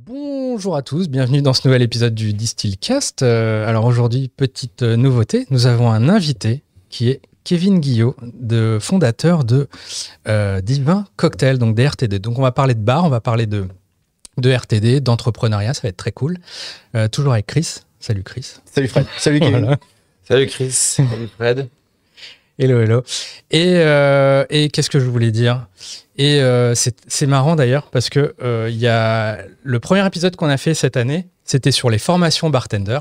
Bonjour à tous, bienvenue dans ce nouvel épisode du Distillcast. Alors aujourd'hui, petite nouveauté, nous avons un invité qui est Kevin Guillot, fondateur de Divin Cocktail, donc des RTD. Donc on va parler de bar, on va parler de RTD, d'entrepreneuriat, ça va être très cool. Toujours avec Chris. Salut Chris. Salut Fred. Salut Kevin. Voilà. Salut Chris. Salut Fred. Hello, hello. Et qu'est-ce que je voulais dire ? Et c'est marrant d'ailleurs parce que il y a le premier épisode qu'on a fait cette année, c'était sur les formations bartender.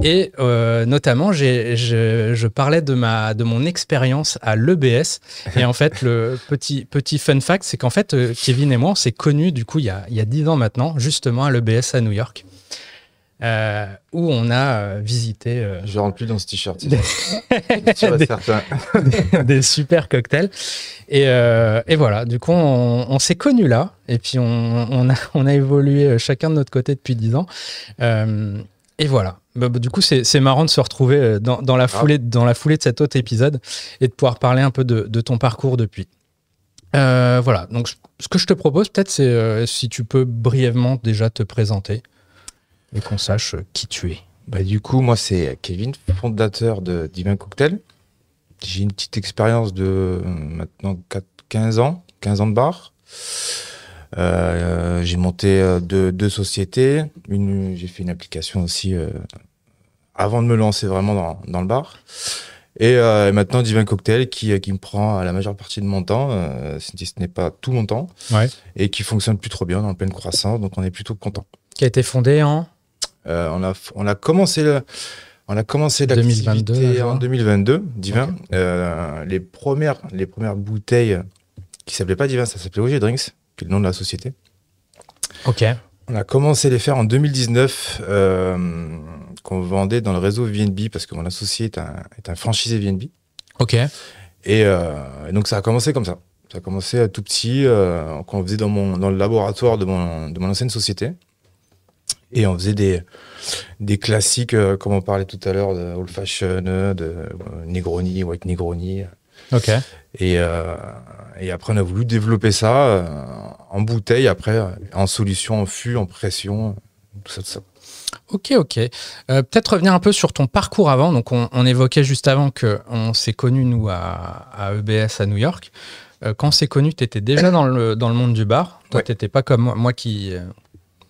Et notamment, je parlais de mon expérience à l'EBS. Et en fait, le petit fun fact, c'est qu'en fait, Kevin et moi, on s'est connus du coup il y a 10 ans maintenant, justement à l'EBS à New York. Où on a visité Je rentre plus dans ce t-shirt. des super cocktails et voilà, du coup on s'est connus là et puis on a évolué chacun de notre côté depuis 10 ans et voilà, du coup c'est marrant de se retrouver dans la foulée de cet autre épisode et de pouvoir parler un peu de ton parcours depuis. Voilà, donc ce que je te propose peut-être c'est si tu peux brièvement déjà te présenter et qu'on sache qui tu es. Du coup, moi, c'est Kevin, fondateur de Divin Cocktail. J'ai une petite expérience de maintenant 15 ans de bar. J'ai monté deux sociétés. J'ai fait une application aussi avant de me lancer vraiment dans le bar. Et maintenant, Divin Cocktail qui me prend la majeure partie de mon temps, si ce n'est pas tout mon temps, Ouais. et qui fonctionne plus trop bien, dans le pleine croissance, donc on est plutôt content. Qui a été fondé en on a commencé l'activité 2022, en 2022, Divin. Okay. Les premières bouteilles qui s'appelaient pas Divin, ça s'appelait OG Drinks, qui est le nom de la société. Ok. On a commencé à les faire en 2019, qu'on vendait dans le réseau VNB, parce que mon associé est un franchisé VNB. Ok. Et donc ça a commencé comme ça. Ça a commencé tout petit, qu'on faisait dans le laboratoire de mon ancienne société. Et on faisait des classiques, comme on parlait tout à l'heure, de Old Fashion, de Negroni, White Negroni. Ok. Et après, on a voulu développer ça en bouteille, après, en solution, en fût, en pression, tout ça. Ok. Peut-être revenir un peu sur ton parcours avant. Donc, on évoquait juste avant qu'on s'est connus, nous, à EBS à New York. Quand on s'est connus, tu étais déjà dans le monde du bar. Toi, tu n'étais pas comme moi qui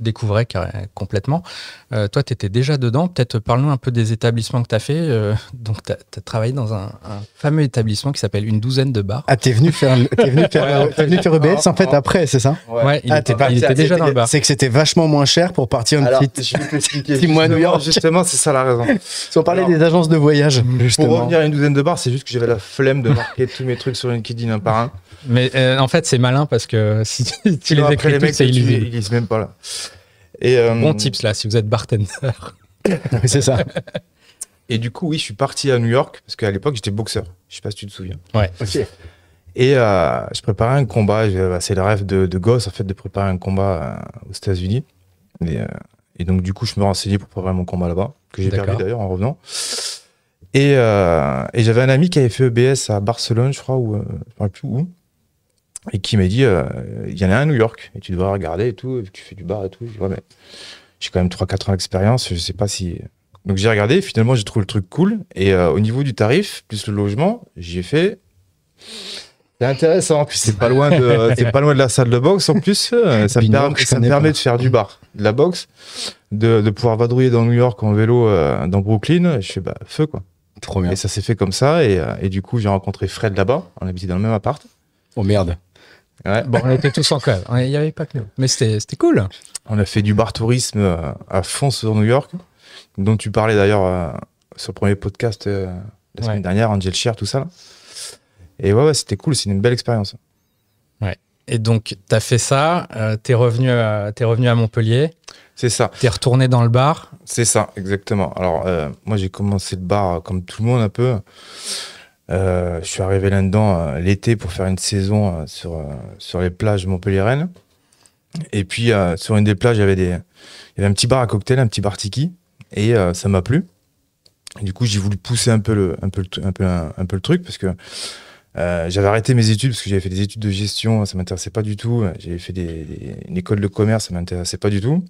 découvrais complètement. Toi, tu étais déjà dedans. Peut-être parle-nous un peu des établissements que tu as fait. Donc, tu as travaillé dans un fameux établissement qui s'appelle Une Douzaine de Bars. Ah, t'es venu faire EBS en fait après, c'est ça? Ouais, il était déjà dans le bar. C'est que c'était vachement moins cher pour partir Je vais t'expliquer. 6 mois à New York. Justement, c'est ça la raison. Si on parlait des agences de voyage, justement. Pour revenir à Une Douzaine de bars, c'est juste que j'avais la flemme de marquer tous mes trucs sur LinkedIn un par un. Mais en fait, c'est malin parce que si tu les écris tous, c'est illisible. Ils lisent même pas là. Et, bon tips là, si vous êtes bartender. C'est ça. Et du coup, oui, je suis parti à New York parce qu'à l'époque, j'étais boxeur. Je sais pas si tu te souviens. Ouais. Ok. Et je préparais un combat. C'est le rêve de gosse, en fait, de préparer un combat aux États-Unis. Et donc, du coup, je me renseignais pour préparer mon combat là-bas, que j'ai perdu d'ailleurs en revenant. Et j'avais un ami qui avait fait EBS à Barcelone, je crois, ou je ne me rappelle plus où. Et qui m'a dit, il y en a un à New York, et tu devrais regarder et tout, tu fais du bar et tout. Je dis, ouais, mais j'ai quand même 3-4 ans d'expérience, je sais pas si... Donc j'ai regardé, finalement j'ai trouvé le truc cool, et au niveau du tarif, plus le logement, j'ai fait... C'est intéressant, puis c'est pas loin de la salle de boxe, en plus, ça me permet de faire du bar, de la boxe, de pouvoir vadrouiller dans New York en vélo, dans Brooklyn, je fais, feu quoi. Trop bien. Et ça s'est fait comme ça, et du coup j'ai rencontré Fred là-bas, on habitait dans le même appart. Oh merde. Ouais. Bon, on était tous en club. Il n'y avait pas que nous. Mais c'était cool. On a fait du bar tourisme à fond sur New York, dont tu parlais d'ailleurs sur le premier podcast la semaine dernière, Angel Share, tout ça. Là. Et ouais, c'était cool, c'est une belle expérience. Ouais. Et donc, tu as fait ça, t'es revenu à Montpellier. C'est ça. T'es retourné dans le bar. C'est ça, exactement. Alors, moi, j'ai commencé le bar comme tout le monde un peu. Je suis arrivé là-dedans l'été pour faire une saison sur les plages montpelliéraines. Et puis, sur une des plages, il y avait un petit bar à cocktail, un petit bar tiki. Et ça m'a plu. Et du coup, j'ai voulu pousser un peu le truc parce que j'avais arrêté mes études parce que j'avais fait des études de gestion, ça m'intéressait pas du tout. J'avais fait une école de commerce, ça m'intéressait pas du tout.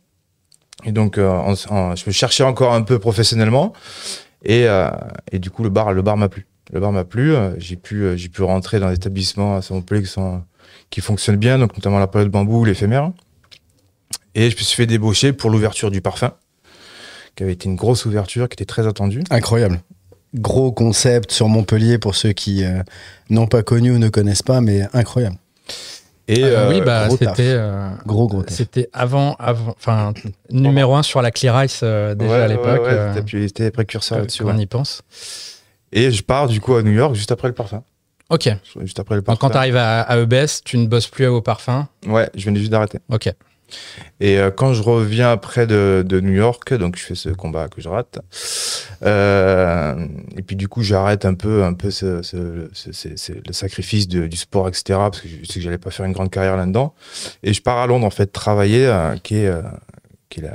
Et donc, je me cherchais encore un peu professionnellement. Et du coup, le bar m'a plu. Le bar m'a plu. J'ai pu rentrer dans des établissements à Montpellier qui fonctionnent bien, donc notamment la Palais de Bambou, l'éphémère. Et je me suis fait débaucher pour l'ouverture du Parfum, qui avait été une grosse ouverture, qui était très attendue. Incroyable. Gros concept sur Montpellier pour ceux qui n'ont pas connu ou ne connaissent pas, mais incroyable. Et oui, c'était gros taf. C'était enfin numéro 1 sur la Clear Ice déjà à l'époque. C'était précurseur là-dessus. On y pense. Et je pars du coup à New York juste après le Parfum. Ok. Juste après le Donc Parfum. quand tu arrives à EBS, tu ne bosses plus au Parfum. Ouais, je venais juste d'arrêter. Ok. Et quand je reviens après de New York, donc je fais ce combat que je rate. Et puis du coup, j'arrête un peu le sacrifice du sport, etc. Parce que je sais que j'allais pas faire une grande carrière là-dedans. Et je pars à Londres en fait travailler, qui est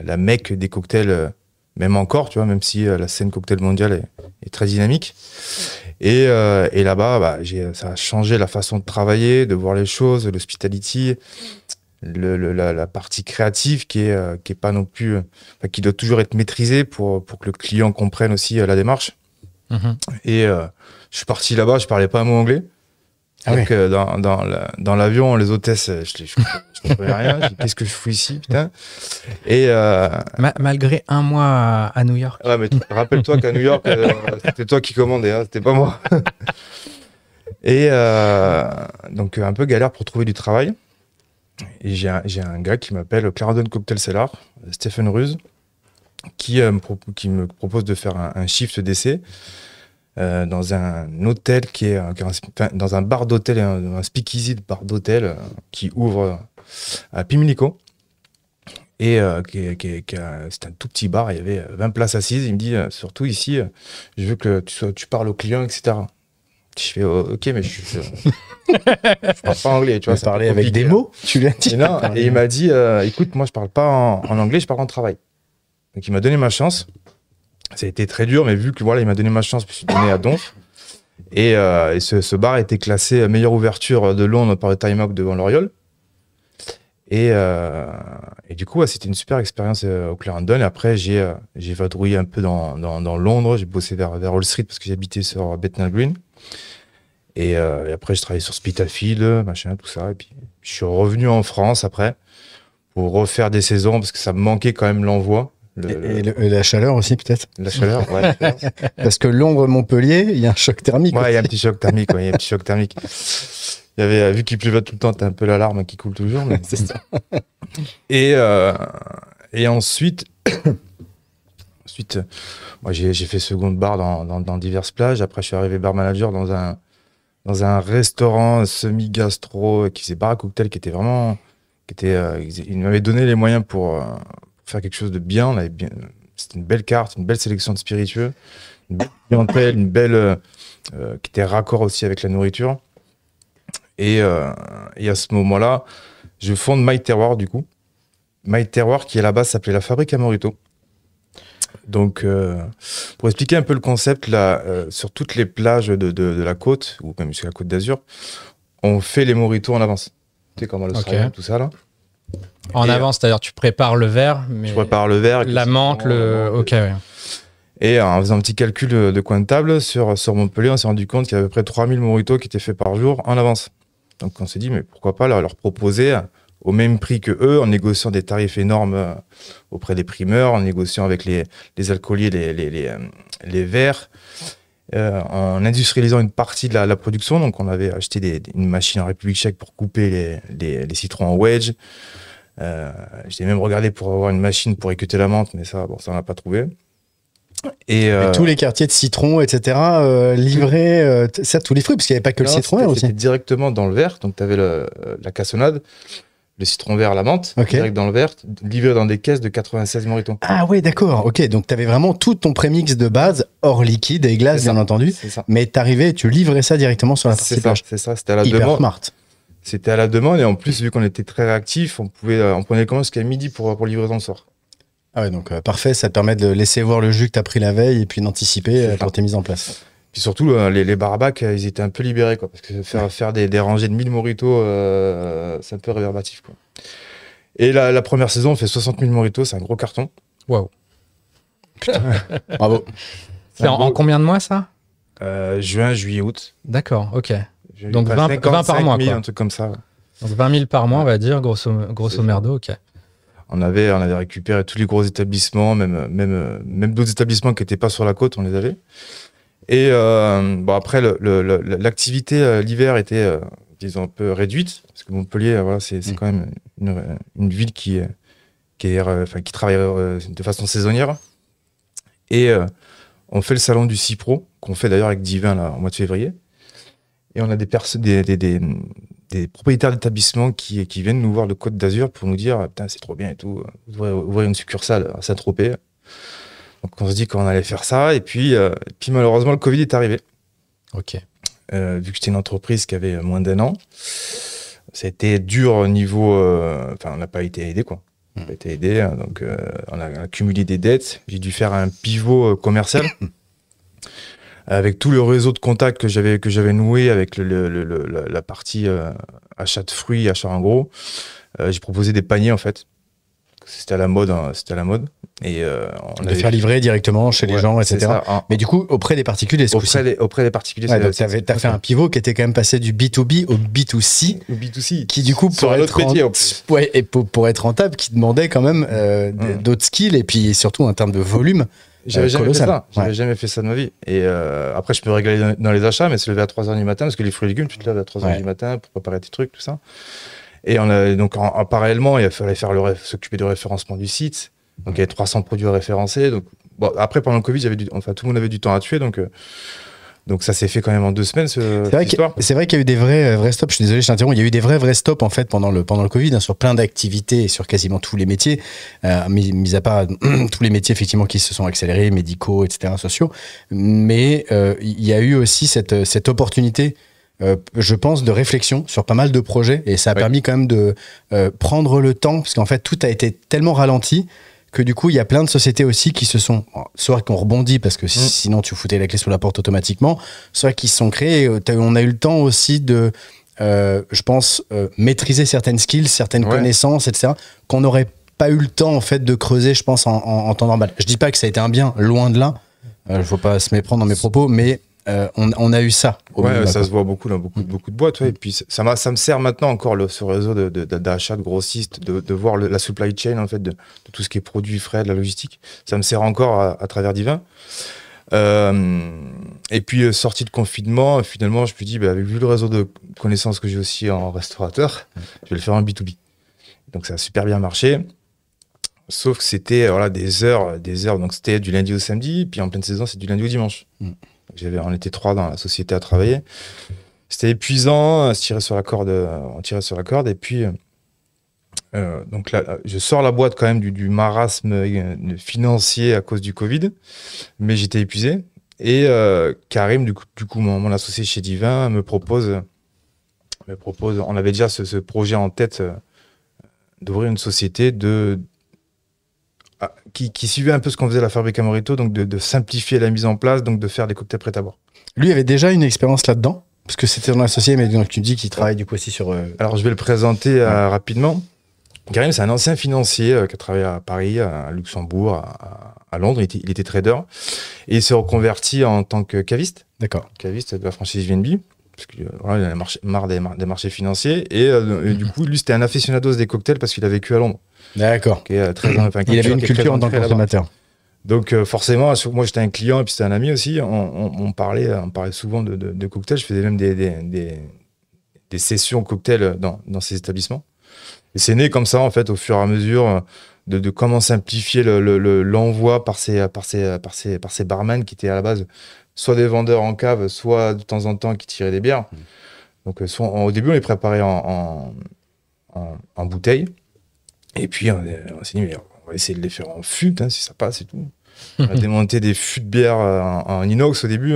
la mecque des cocktails, même encore, tu vois, même si la scène cocktail mondiale est très dynamique. Et là-bas, ça a changé la façon de travailler, de voir les choses, l'hospitality. La partie créative qui est pas non plus, qui doit toujours être maîtrisée pour que le client comprenne aussi la démarche. Et je suis parti là-bas, je parlais pas un mot anglais. Donc dans l'avion, les hôtesses, je comprenais rien. Je dis, qu'est-ce que je fous ici, putain. Et malgré un mois à New York. Ouais, mais rappelle-toi qu'à New York, c'était toi qui commandais, hein, c'était pas moi. Et donc un peu galère pour trouver du travail. Et j'ai un gars qui m'appelle Clarendon Cocktail Cellar, Stephen Ruse, qui me propose de faire un shift d'essai dans un hôtel dans un bar d'hôtel, un speakeasy de bar d'hôtel qui ouvre à Pimlico. Et c'était un tout petit bar, il y avait 20 places assises. Il me dit, surtout ici, je veux que tu parles aux clients, etc. Je fais ok, mais je parle pas anglais, tu vois. Parler avec des mots, tu l'as dit. Et il m'a dit écoute, moi je parle pas en anglais, je parle en travail. Donc il m'a donné ma chance. Ça a été très dur, mais vu que voilà, il m'a donné ma chance, je me suis donné à donf. Et ce bar a été classé meilleure ouverture de Londres par le Time Out devant l'Oriole. Et du coup, c'était une super expérience au Clarendon. Et après, j'ai vadrouillé un peu dans Londres. J'ai bossé vers Wall Street parce que j'habitais sur Bethnal Green. Et après, je travaillais sur Spitalfield, machin, tout ça. Et puis, je suis revenu en France après pour refaire des saisons parce que ça me manquait quand même l'envoi. Et la chaleur aussi, peut-être. La chaleur, ouais. Parce que Londres-Montpellier, il y a un choc thermique. Ouais, il y a un petit choc thermique, il y a un petit choc thermique. Il y avait, vu qu'il pleuvait tout le temps, t'as un peu l'alarme qui coule toujours. Mais... C'est ça. Et ensuite, moi, j'ai fait seconde bar dans diverses plages. Après, je suis arrivé bar manager dans un restaurant semi-gastro qui faisait bar à cocktail, il m'avait donné les moyens pour faire quelque chose de bien. C'était une belle carte, une belle sélection de spiritueux, une belle clientèle, qui était raccord aussi avec la nourriture. Et à ce moment-là, je fonde My Terroir, du coup. My Terroir, qui à la base s'appelait la Fabrique à Morito. Donc, pour expliquer un peu le concept, là, sur toutes les plages de la côte, ou même sur la côte d'Azur, on fait les moritos en avance. Tu sais, comme dans l'Australie, tout ça, là. En avance, c'est-à-dire tu prépares le verre, mais... Je prépare le verre. La menthe, Ok, ouais. Et en faisant un petit calcul de coin de table, sur Montpellier, on s'est rendu compte qu'il y avait à peu près 3000 moritos qui étaient faits par jour en avance. Donc on s'est dit, mais pourquoi pas leur proposer au même prix que eux, en négociant des tarifs énormes auprès des primeurs, en négociant avec les alcooliers les verres, en industrialisant une partie de la production. Donc on avait acheté une machine en République tchèque pour couper les citrons en wedge. J'ai même regardé pour avoir une machine pour équeuter la menthe, mais ça on n'a pas trouvé. Et tous les quartiers de citron, etc., livrés, tous les fruits, parce qu'il n'y avait pas que le citron aussi. C'était directement dans le verre, donc tu avais la cassonade, le citron vert, la menthe, direct dans le verre, livré dans des caisses de 96 moritos. Ah ouais, d'accord, ok, donc tu avais vraiment tout ton prémix de base, hors liquide et glace, bien entendu, mais t'arrivais, tu livrais ça directement sur la partie plage. C'est ça, c'était à la demande. Hyper smart. C'était à la demande, et en plus, vu qu'on était très réactifs, on prenait commande jusqu'à midi pour livraison le soir. Ah ouais, donc parfait, ça te permet de laisser voir le jus que tu as pris la veille et puis d'anticiper pour tes mises en place. Puis surtout, les barabacs, ils étaient un peu libérés, quoi, parce que faire des rangées de 1000 moritos, c'est un peu réverbatif, quoi. Et la première saison, on fait 60 000 moritos, c'est un gros carton. Waouh. Bravo. C'est en combien de mois ça? Juin, juillet, août. D'accord, ok. Donc 20 par mois, 000, quoi. Un truc comme ça. Donc 20 000 par mois, on va dire, grosso merdo, ok. On avait récupéré tous les gros établissements, même d'autres établissements qui n'étaient pas sur la côte, on les avait. Et après, l'activité l'hiver était, disons, un peu réduite, parce que Montpellier, voilà, c'est quand même une ville qui travaille de façon saisonnière. Et on fait le salon du CIPRO, qu'on fait d'ailleurs avec Divin là, en mois de février. Et on a des propriétaires d'établissements qui viennent nous voir de Côte d'Azur pour nous dire putain, c'est trop bien et tout, vous devrez ouvrir une succursale à Saint-Tropez. Donc on se dit qu'on allait faire ça, et puis malheureusement le Covid est arrivé. Ok. Vu que j'étais une entreprise qui avait moins d'1 an, ça a été dur au niveau. On n'a pas été aidé, quoi. On n'a pas été aidé, hein, donc on a accumulé des dettes. J'ai dû faire un pivot commercial. Avec tout le réseau de contacts que j'avais noué avec la partie achat de fruits, achat en gros, j'ai proposé des paniers en fait. C'était à la mode, Et on de faire livrer directement chez les gens, etc. Mais du coup, auprès des particuliers, auprès des particuliers. T'as fait un pivot qui était quand même passé du B2B au B2C. Au B2C. Qui du coup, pour être rentable, qui demandait quand même d'autres skills, et puis surtout en termes de volume. J'avais jamais fait ça. J'avais jamais fait ça de ma vie. Et après, je peux régaler dans les achats, mais se lever à 3h du matin, parce que les fruits et légumes, tu te lèves à 3h du matin pour préparer tes trucs, tout ça. Et donc, parallèlement, il fallait s'occuper du référencement du site. Donc, il y avait 300 produits à référencer. Donc, après, pendant le Covid, tout le monde avait du temps à tuer. Donc ça s'est fait quand même en 2 semaines, cette histoire. C'est vrai qu'il y a eu des vrais stops. Je suis désolé, je t'interromps. Il y a eu des vrais stops en fait pendant le Covid, hein, sur plein d'activités et sur quasiment tous les métiers, mis à part tous les métiers effectivement qui se sont accélérés, médicaux, etc., sociaux. Mais il y a eu aussi cette opportunité, je pense, de réflexion sur pas mal de projets, et ça a permis quand même de prendre le temps, parce qu'en fait tout a été tellement ralenti que du coup, il y a plein de sociétés aussi qui se sont, soit qui ont rebondi parce que sinon tu foutais la clé sous la porte automatiquement, soit qui se sont créés. On a eu le temps aussi de, je pense, maîtriser certaines skills, certaines connaissances, etc., qu'on n'aurait pas eu le temps en fait de creuser, je pense, en temps normal. Je dis pas que ça a été un bien, loin de là. Il faut pas se méprendre dans mes propos, mais on a eu ça. Ça se voit beaucoup dans beaucoup de boîtes. Et puis ça me sert maintenant encore ce réseau d'achat de grossistes, de voir la supply chain en fait, de tout ce qui est produit frais, de la logistique. Ça me sert encore à travers Divin. Et puis sortie de confinement, finalement, je me dis, vu le réseau de connaissances que j'ai aussi en restaurateur, je vais le faire en B2B. Donc ça a super bien marché. Sauf que c'était des heures. Donc c'était du lundi au samedi, puis en pleine saison, c'est du lundi au dimanche. On était 3 dans la société à travailler. C'était épuisant, on tirait sur la corde, et puis donc là, je sors la boîte quand même du marasme financier à cause du Covid, mais j'étais épuisé. Et Karim, du coup mon associé chez Divin, me propose, on avait déjà ce projet en tête d'ouvrir une société qui suivait un peu ce qu'on faisait à la Fabrica Morito, donc de simplifier la mise en place, donc de faire des cocktails prêts à boire. Lui avait déjà une expérience là-dedans, parce que c'était ton associé, mais donc tu me dis qu'il travaille du coup aussi sur... Alors je vais le présenter rapidement. Karim, c'est un ancien financier qui a travaillé à Paris, à Luxembourg, à Londres. Il était trader, et il s'est reconverti en tant que caviste. D'accord. Caviste de la franchise VNB, parce qu'il en a marre des marchés financiers. Et du coup, lui, c'était un aficionados des cocktails parce qu'il a vécu à Londres. D'accord. Il avait une culture en tant que consommateur. Donc forcément, moi j'étais un client et puis c'était un ami aussi. On parlait souvent de cocktails. Je faisais même des sessions cocktails dans ces établissements. Et c'est né comme ça en fait au fur et à mesure de comment simplifier l'envoi par ces barman qui étaient à la base soit des vendeurs en cave, soit de temps en temps qui tiraient des bières. Donc au début on les préparait en bouteille. Et puis, on s'est dit, mais on va essayer de les faire en fût, si ça passe et tout. On a démonté des fûts de bière en inox au début,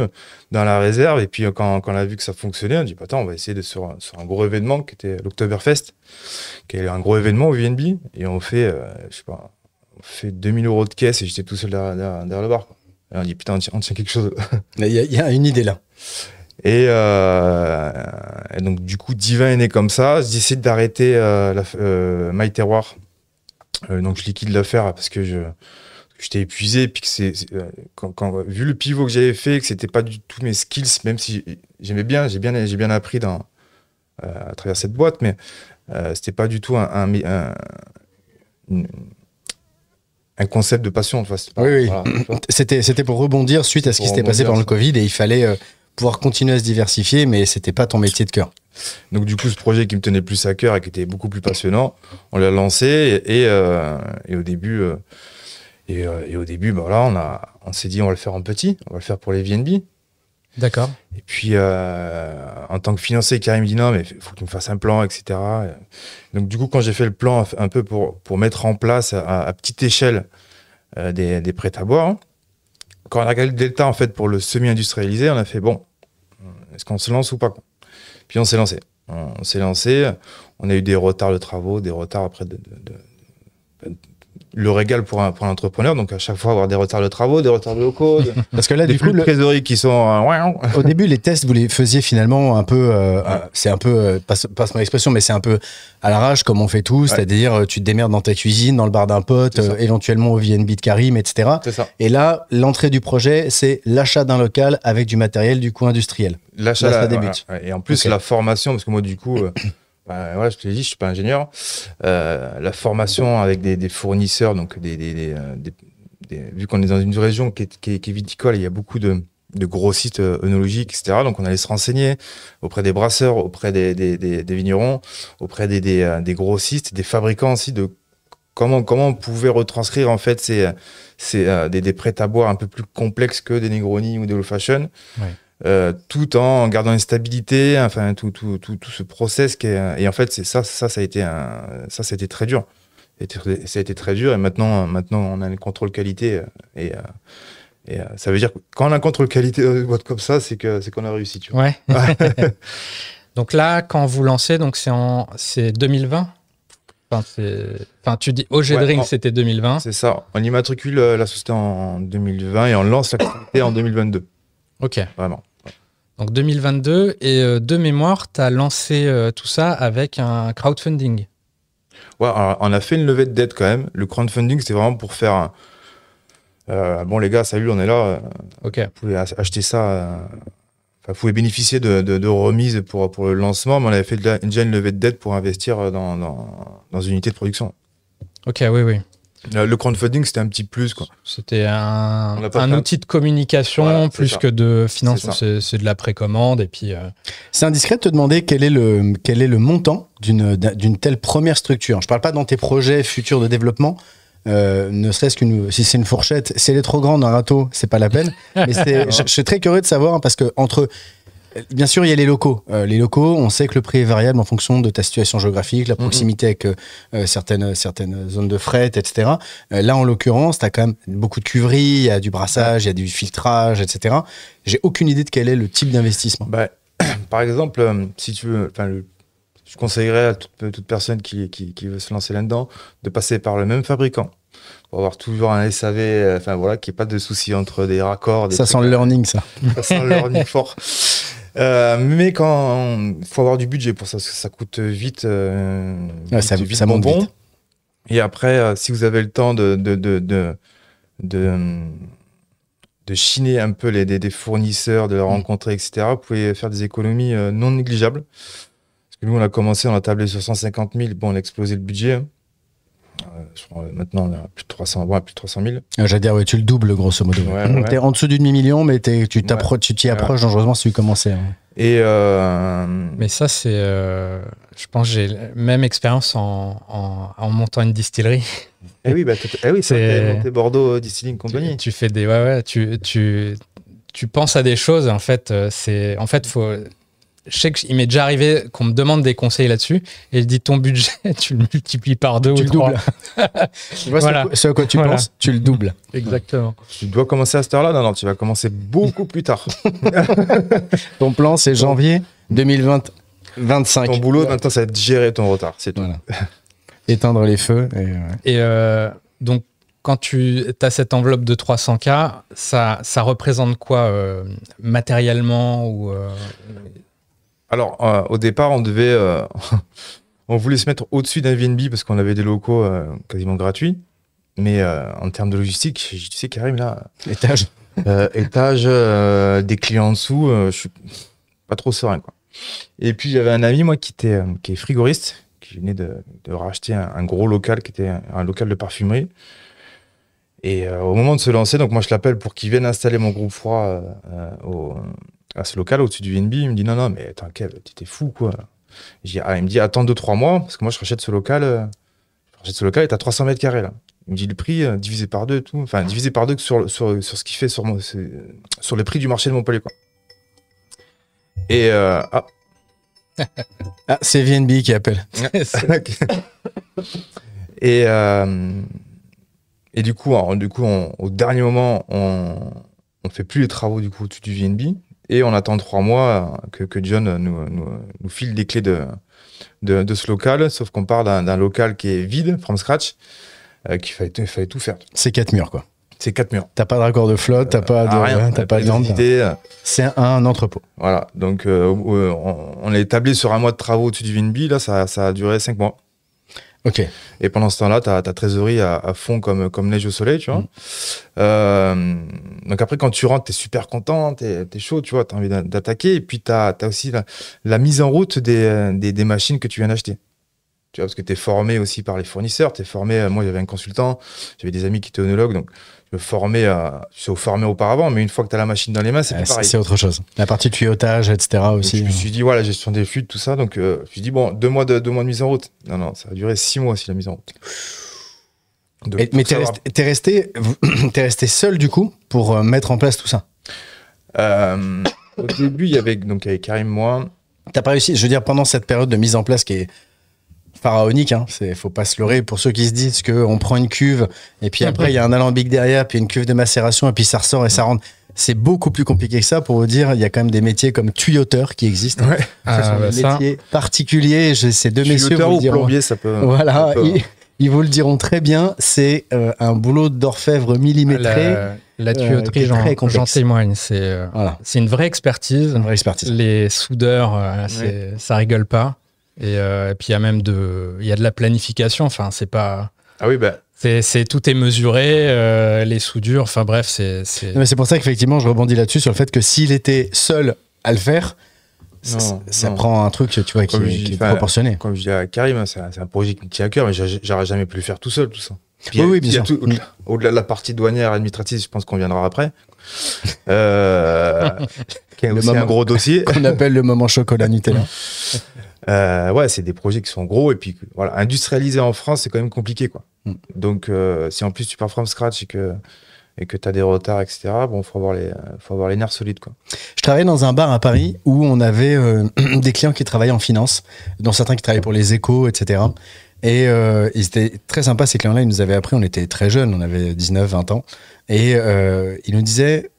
dans la réserve. Et puis, quand on a vu que ça fonctionnait, on a dit, attends, on va essayer sur un gros événement qui était l'Oktoberfest, qui est un gros événement au VNB. Et on fait, on fait 2000 € de caisse et j'étais tout seul derrière le bar, quoi. Et on dit, putain, on tient quelque chose. Il y a une idée là. Et donc, du coup, Divin est né comme ça. J'ai essayé d'arrêter My Terroir. Donc, je liquide l'affaire parce que j'étais épuisé, puis que vu le pivot que j'avais fait, que c'était pas du tout mes skills, même si j'ai bien appris à travers cette boîte, mais c'était pas du tout un concept de passion. Enfin, oui. Voilà, c'était pour rebondir suite à ce qui s'était passé pendant le Covid, et il fallait pouvoir continuer à se diversifier, mais c'était pas ton métier de cœur. Donc du coup, ce projet qui me tenait plus à cœur et qui était beaucoup plus passionnant, on l'a lancé, et au début, voilà, on s'est dit on va le faire en petit, on va le faire pour les VNB. D'accord. Et puis, en tant que financier, Karim me dit non, mais il faut qu'il me fasse un plan, etc. Donc, du coup, quand j'ai fait le plan un peu pour mettre en place à petite échelle des prêts à boire, quand on a regardé le delta en fait, pour le semi-industrialisé, on a fait bon, est-ce qu'on se lance ou pas, quoi. Puis on s'est lancé. On a eu des retards de travaux, des retards après le régal pour un entrepreneur, donc à chaque fois avoir des retards de travaux, des retards de locaux, parce que là des flux de trésorerie qui sont au début les tests vous les faisiez finalement un peu c'est un peu passe mon expression, mais c'est un peu à l'arrache comme on fait tous, c'est-à-dire tu te démerdes dans ta cuisine, dans le bar d'un pote, éventuellement au VNB de Karim, etc. C'est ça. Et là l'entrée du projet, c'est l'achat d'un local avec du matériel du coup industriel. L'achat, ça débute. Et en plus la formation, parce que moi du coup je te l'ai dit, je suis pas ingénieur. La formation avec des fournisseurs, donc vu qu'on est dans une région qui est viticole, il y a beaucoup de grossistes œnologiques, etc. Donc on allait se renseigner auprès des brasseurs, auprès des vignerons, auprès des grossistes, des fabricants aussi, de comment on pouvait retranscrire en fait des prêts à boire un peu plus complexes que des Negroni ou des Old Fashion. Ouais. Tout en gardant une stabilité, enfin tout ce process et en fait c'est ça a été très dur. Ça a été très dur, et maintenant on a un contrôle qualité, et ça veut dire que quand on a un contrôle qualité dans une boîte comme ça, c'est qu'on a réussi, tu vois. Ouais. Donc là, quand vous lancez, donc c'est 2020. Enfin, tu dis OG Drink, c'était 2020. C'est ça. On immatricule la société en 2020 et on lance l'activité en 2022. Ok. Vraiment. Donc 2022, et de mémoire, tu as lancé tout ça avec un crowdfunding. Ouais, alors, on a fait une levée de dette quand même. Le crowdfunding, c'était vraiment pour faire bon les gars, salut, on est là. Ok. Vous pouvez acheter ça. Vous pouvez bénéficier de remises pour le lancement, mais on avait fait déjà une levée de dette pour investir dans une unité de production. Ok, oui. Le crowdfunding, c'était un petit plus, quoi. C'était un outil de communication, voilà, plus que de financement. C'est de la précommande. Et puis, c'est indiscret de te demander quel est le montant d'une telle première structure. Je ne parle pas dans tes projets futurs de développement, ne serait-ce si c'est une fourchette. Si elle est trop grande, un râteau, c'est pas la peine. Mais je suis très curieux de savoir, parce que bien sûr, il y a les locaux. Les locaux, on sait que le prix est variable en fonction de ta situation géographique, la proximité avec certaines zones de fret, etc. Là, en l'occurrence, tu as quand même beaucoup de cuveries, il y a du brassage, il y a du filtrage, etc. J'ai aucune idée de quel est le type d'investissement. Par exemple, si tu veux, je conseillerais à toute personne qui veut se lancer là-dedans de passer par le même fabricant pour avoir toujours un SAV, qu'il n'y ait pas de soucis entre des raccords. Ça sent le learning, ça. Ça sent le learning fort. Mais quand il faut avoir du budget pour ça, parce que ça coûte vite, ça monte vite. Et après, si vous avez le temps de chiner un peu des fournisseurs, de les rencontrer, etc., vous pouvez faire des économies non négligeables. Parce que nous, on a commencé, on a tablé sur 150 000, bon, on a explosé le budget. Je crois, maintenant, on a plus de 300 000. J'allais dire, tu le doubles, grosso modo. Ouais. T'es en dessous du demi-million, mais tu t'y approches dangereusement si tu commençais. Et mais ça, c'est... je pense que j'ai la même expérience en montant une distillerie. Eh oui, c'est monté Bordeaux Distilling Company. Tu fais des... tu penses à des choses, en fait. Faut... Je sais qu'il m'est déjà arrivé qu'on me demande des conseils là-dessus, et je dis ton budget, tu le multiplies par 2 ou 3. Tu vois ce à quoi tu penses, tu le doubles. Exactement. Tu dois commencer à cette heure-là? Non, tu vas commencer beaucoup plus tard. Ton plan, c'est janvier 2025. Ton boulot, maintenant, ça va être gérer ton retard, c'est tout. Voilà. Éteindre les feux. Et donc, quand tu as cette enveloppe de 300K, ça représente quoi matériellement ou Alors, au départ, on voulait se mettre au-dessus d'un VNB parce qu'on avait des locaux quasiment gratuits. Mais en termes de logistique, tu sais, Karim, là, Étage, des clients en dessous, je suis pas trop serein, quoi. Et puis, j'avais un ami, moi, qui est frigoriste, qui venait de racheter un gros local, qui était un local de parfumerie. Et au moment de se lancer, donc moi, je l'appelle pour qu'il vienne installer mon groupe froid à ce local au-dessus du VNB. Il me dit, non, mais attends, Kev, t'es fou, quoi. Il me dit, attends 2-3 mois, parce que moi, je rachète ce local et t'as 300 mètres carrés, là. Il me dit le prix divisé par 2 et tout. Enfin, divisé par 2 sur ce qu'il fait sur les prix du marché de Montpellier, quoi. Et c'est VNB qui appelle. Et du coup, au dernier moment, on fait plus les travaux du coup au-dessus du VNB et on attend 3 mois que John nous file les clés de ce local. Sauf qu'on part d'un local qui est vide, from scratch, qu'il fallait tout faire. C'est 4 murs, quoi. C'est 4 murs. T'as pas de raccord de flotte, t'as pas de viande. C'est un entrepôt. Voilà. Donc, on est établi sur un mois de travaux au-dessus du VNB. Là, ça a duré 5 mois. Ok. Et pendant ce temps-là, ta trésorerie à fond comme neige au soleil, tu vois. Donc après, quand tu rentres, t'es super content, t'es chaud, tu vois, t'as envie d'attaquer. Et puis, t'as aussi la mise en route des machines que tu viens d'acheter. Tu vois, parce que t'es formé aussi par les fournisseurs. T'es formé, moi, j'avais un consultant, j'avais des amis qui étaient œnologues, donc je me formais, je me formais auparavant, mais une fois que t'as la machine dans les mains, c'est plus pareil. C'est autre chose. La partie tuyautage, etc. aussi. Donc, je me suis dit, voilà, gestion des fuites, tout ça. Donc, je me suis dit, bon, 2 mois de mise en route. Non, ça a duré 6 mois aussi, la mise en route. Mais t'es resté seul, du coup, pour mettre en place tout ça? Au début, il y avait Karim, moi. T'as pas réussi, je veux dire, pendant cette période de mise en place qui est pharaonique, hein, faut pas se leurrer pour ceux qui se disent qu'on prend une cuve et puis après il y a un alambic derrière, puis une cuve de macération et puis ça ressort et ça rentre. C'est beaucoup plus compliqué que ça. Pour vous dire, il y a quand même des métiers comme tuyauteur qui existent. Ouais. Ce sont des métiers particuliers. Ces deux messieurs vous le diront. Plombier, ça peut. Voilà, ils vous le diront très bien. C'est un boulot d'orfèvre millimétré. La tuyauterie, j'en témoigne. C'est une vraie expertise. Une vraie expertise. Les soudeurs, ça rigole pas. Et puis il y a même de la planification. Enfin, c'est pas. Ah oui, tout est mesuré, les soudures. Enfin bref, c'est. C'est pour ça qu'effectivement, je rebondis là-dessus sur le fait que s'il était seul à le faire, ça prend un truc, tu vois, qui est proportionné. Comme je dis à Karim, c'est un projet qui me tient à cœur, mais j'aurais jamais pu le faire tout seul, tout ça. Puis oui, bien sûr. Au-delà de la partie douanière administrative, je pense qu'on viendra après. Qui est aussi un gros dossier. Qu'on appelle le moment chocolat Nutella. C'est des projets qui sont gros et puis voilà, industrialiser en France, c'est quand même compliqué, quoi. Donc, si en plus tu pars from scratch et que tu as des retards, etc., bon, faut avoir les nerfs solides, quoi. Je travaillais dans un bar à Paris où on avait des clients qui travaillaient en finance, dont certains qui travaillaient pour les Échos, etc. Et ils étaient très sympas, ces clients-là. Ils nous avaient appris, on était très jeunes, on avait 19, 20 ans. Et ils nous disaient,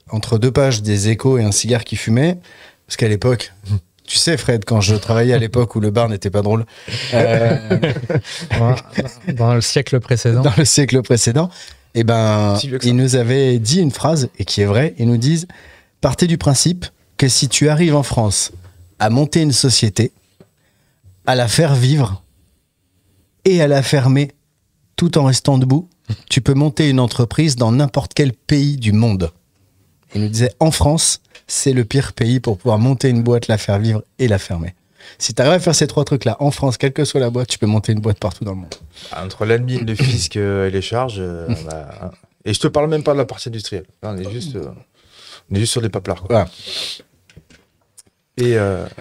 entre 2 pages des Échos et un cigare qui fumait, parce qu'à l'époque... Tu sais, Fred, quand je travaillais à l'époque où le bar n'était pas drôle. Dans le siècle précédent. Dans le siècle précédent. Eh ben, ils nous avaient dit une phrase, et qui est vraie. Ils nous disent, partez du principe que si tu arrives en France à monter une société, à la faire vivre et à la fermer tout en restant debout, tu peux monter une entreprise dans n'importe quel pays du monde. Ils nous disaient, en France, c'est le pire pays pour pouvoir monter une boîte, la faire vivre et la fermer. Si tu arrives à faire ces 3 trucs-là en France, quelle que soit la boîte, tu peux monter une boîte partout dans le monde. Entre l'admin, le fisc et les charges, et je te parle même pas de la partie industrielle. Là, on est juste sur des paplards, quoi. Voilà.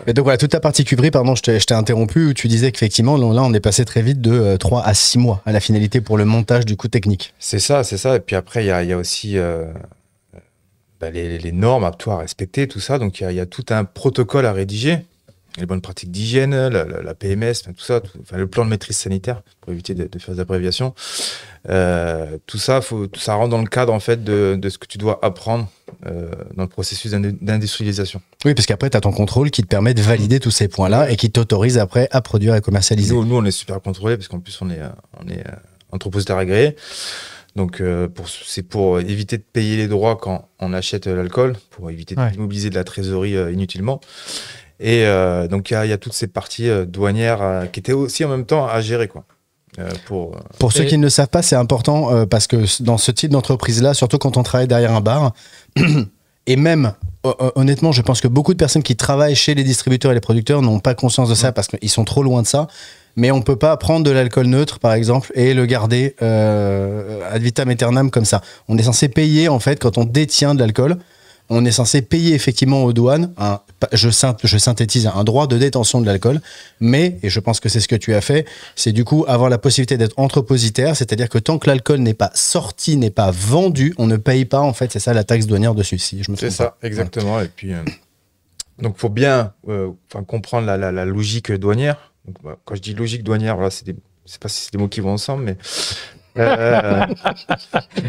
Et donc voilà, toute ta partie cuverie, pardon, je t'ai interrompu, où tu disais qu'effectivement, là, on est passé très vite de 3 à 6 mois à la finalité pour le montage du coup technique. C'est ça. Et puis après, il y a aussi... les normes à respecter, tout ça. Donc, il y a tout un protocole à rédiger. Les bonnes pratiques d'hygiène, la PMS, tout ça, le plan de maîtrise sanitaire, pour éviter de faire des abréviations. Tout ça, ça rentre dans le cadre, en fait, de ce que tu dois apprendre dans le processus d'industrialisation. Oui, parce qu'après, tu as ton contrôle qui te permet de valider tous ces points-là et qui t'autorise après à produire et commercialiser. Nous, on est super contrôlés, parce qu'en plus, on est entrepositaire agréé. Donc, c'est pour éviter de payer les droits quand on achète l'alcool, pour éviter d'immobiliser de la trésorerie inutilement. Et donc, il y a toutes ces parties douanières qui étaient aussi en même temps à gérer, quoi. Pour ceux qui ne le savent pas, c'est important parce que dans ce type d'entreprise-là, surtout quand on travaille derrière un bar, et même, honnêtement, je pense que beaucoup de personnes qui travaillent chez les distributeurs et les producteurs n'ont pas conscience de ça parce qu'ils sont trop loin de ça. Mais on peut pas prendre de l'alcool neutre, par exemple, et le garder ad vitam aeternam comme ça. On est censé payer, en fait, quand on détient de l'alcool, on est censé payer effectivement aux douanes, je synthétise, un droit de détention de l'alcool, mais, et je pense que c'est ce que tu as fait, c'est du coup avoir la possibilité d'être entrepositaire, c'est-à-dire que tant que l'alcool n'est pas sorti, n'est pas vendu, on ne paye pas, en fait, c'est ça la taxe douanière dessus, si je me trompe pas. C'est ça, exactement. Ouais. Et puis, donc, faut bien comprendre la logique douanière. Donc, quand je dis logique douanière, voilà, c'est pas si c'est des mots qui vont ensemble, mais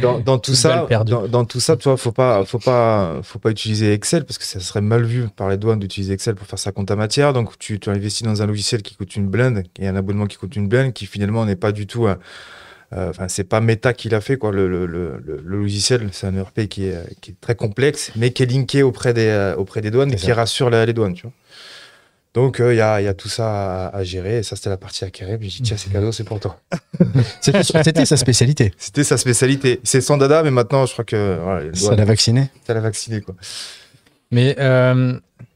dans tout ça, tu vois, faut pas utiliser Excel parce que ça serait mal vu par les douanes d'utiliser Excel pour faire sa compte à matière. Donc, tu investis dans un logiciel qui coûte une blinde et un abonnement qui coûte une blinde qui finalement n'est pas du tout. C'est pas Meta qui l'a fait, quoi. Le logiciel, c'est un ERP qui est très complexe, mais qui est linké auprès des douanes et qui rassure les douanes, tu vois. Donc, il y a tout ça à gérer. Et ça, c'était la partie acquérée. Puis j'ai dit, tiens, c'est cadeau, c'est pour toi. C'était sa spécialité. C'était sa spécialité. C'est son dada, mais maintenant, je crois que... Voilà, ça l'a vacciné. Ça l'a vacciné, quoi. Mais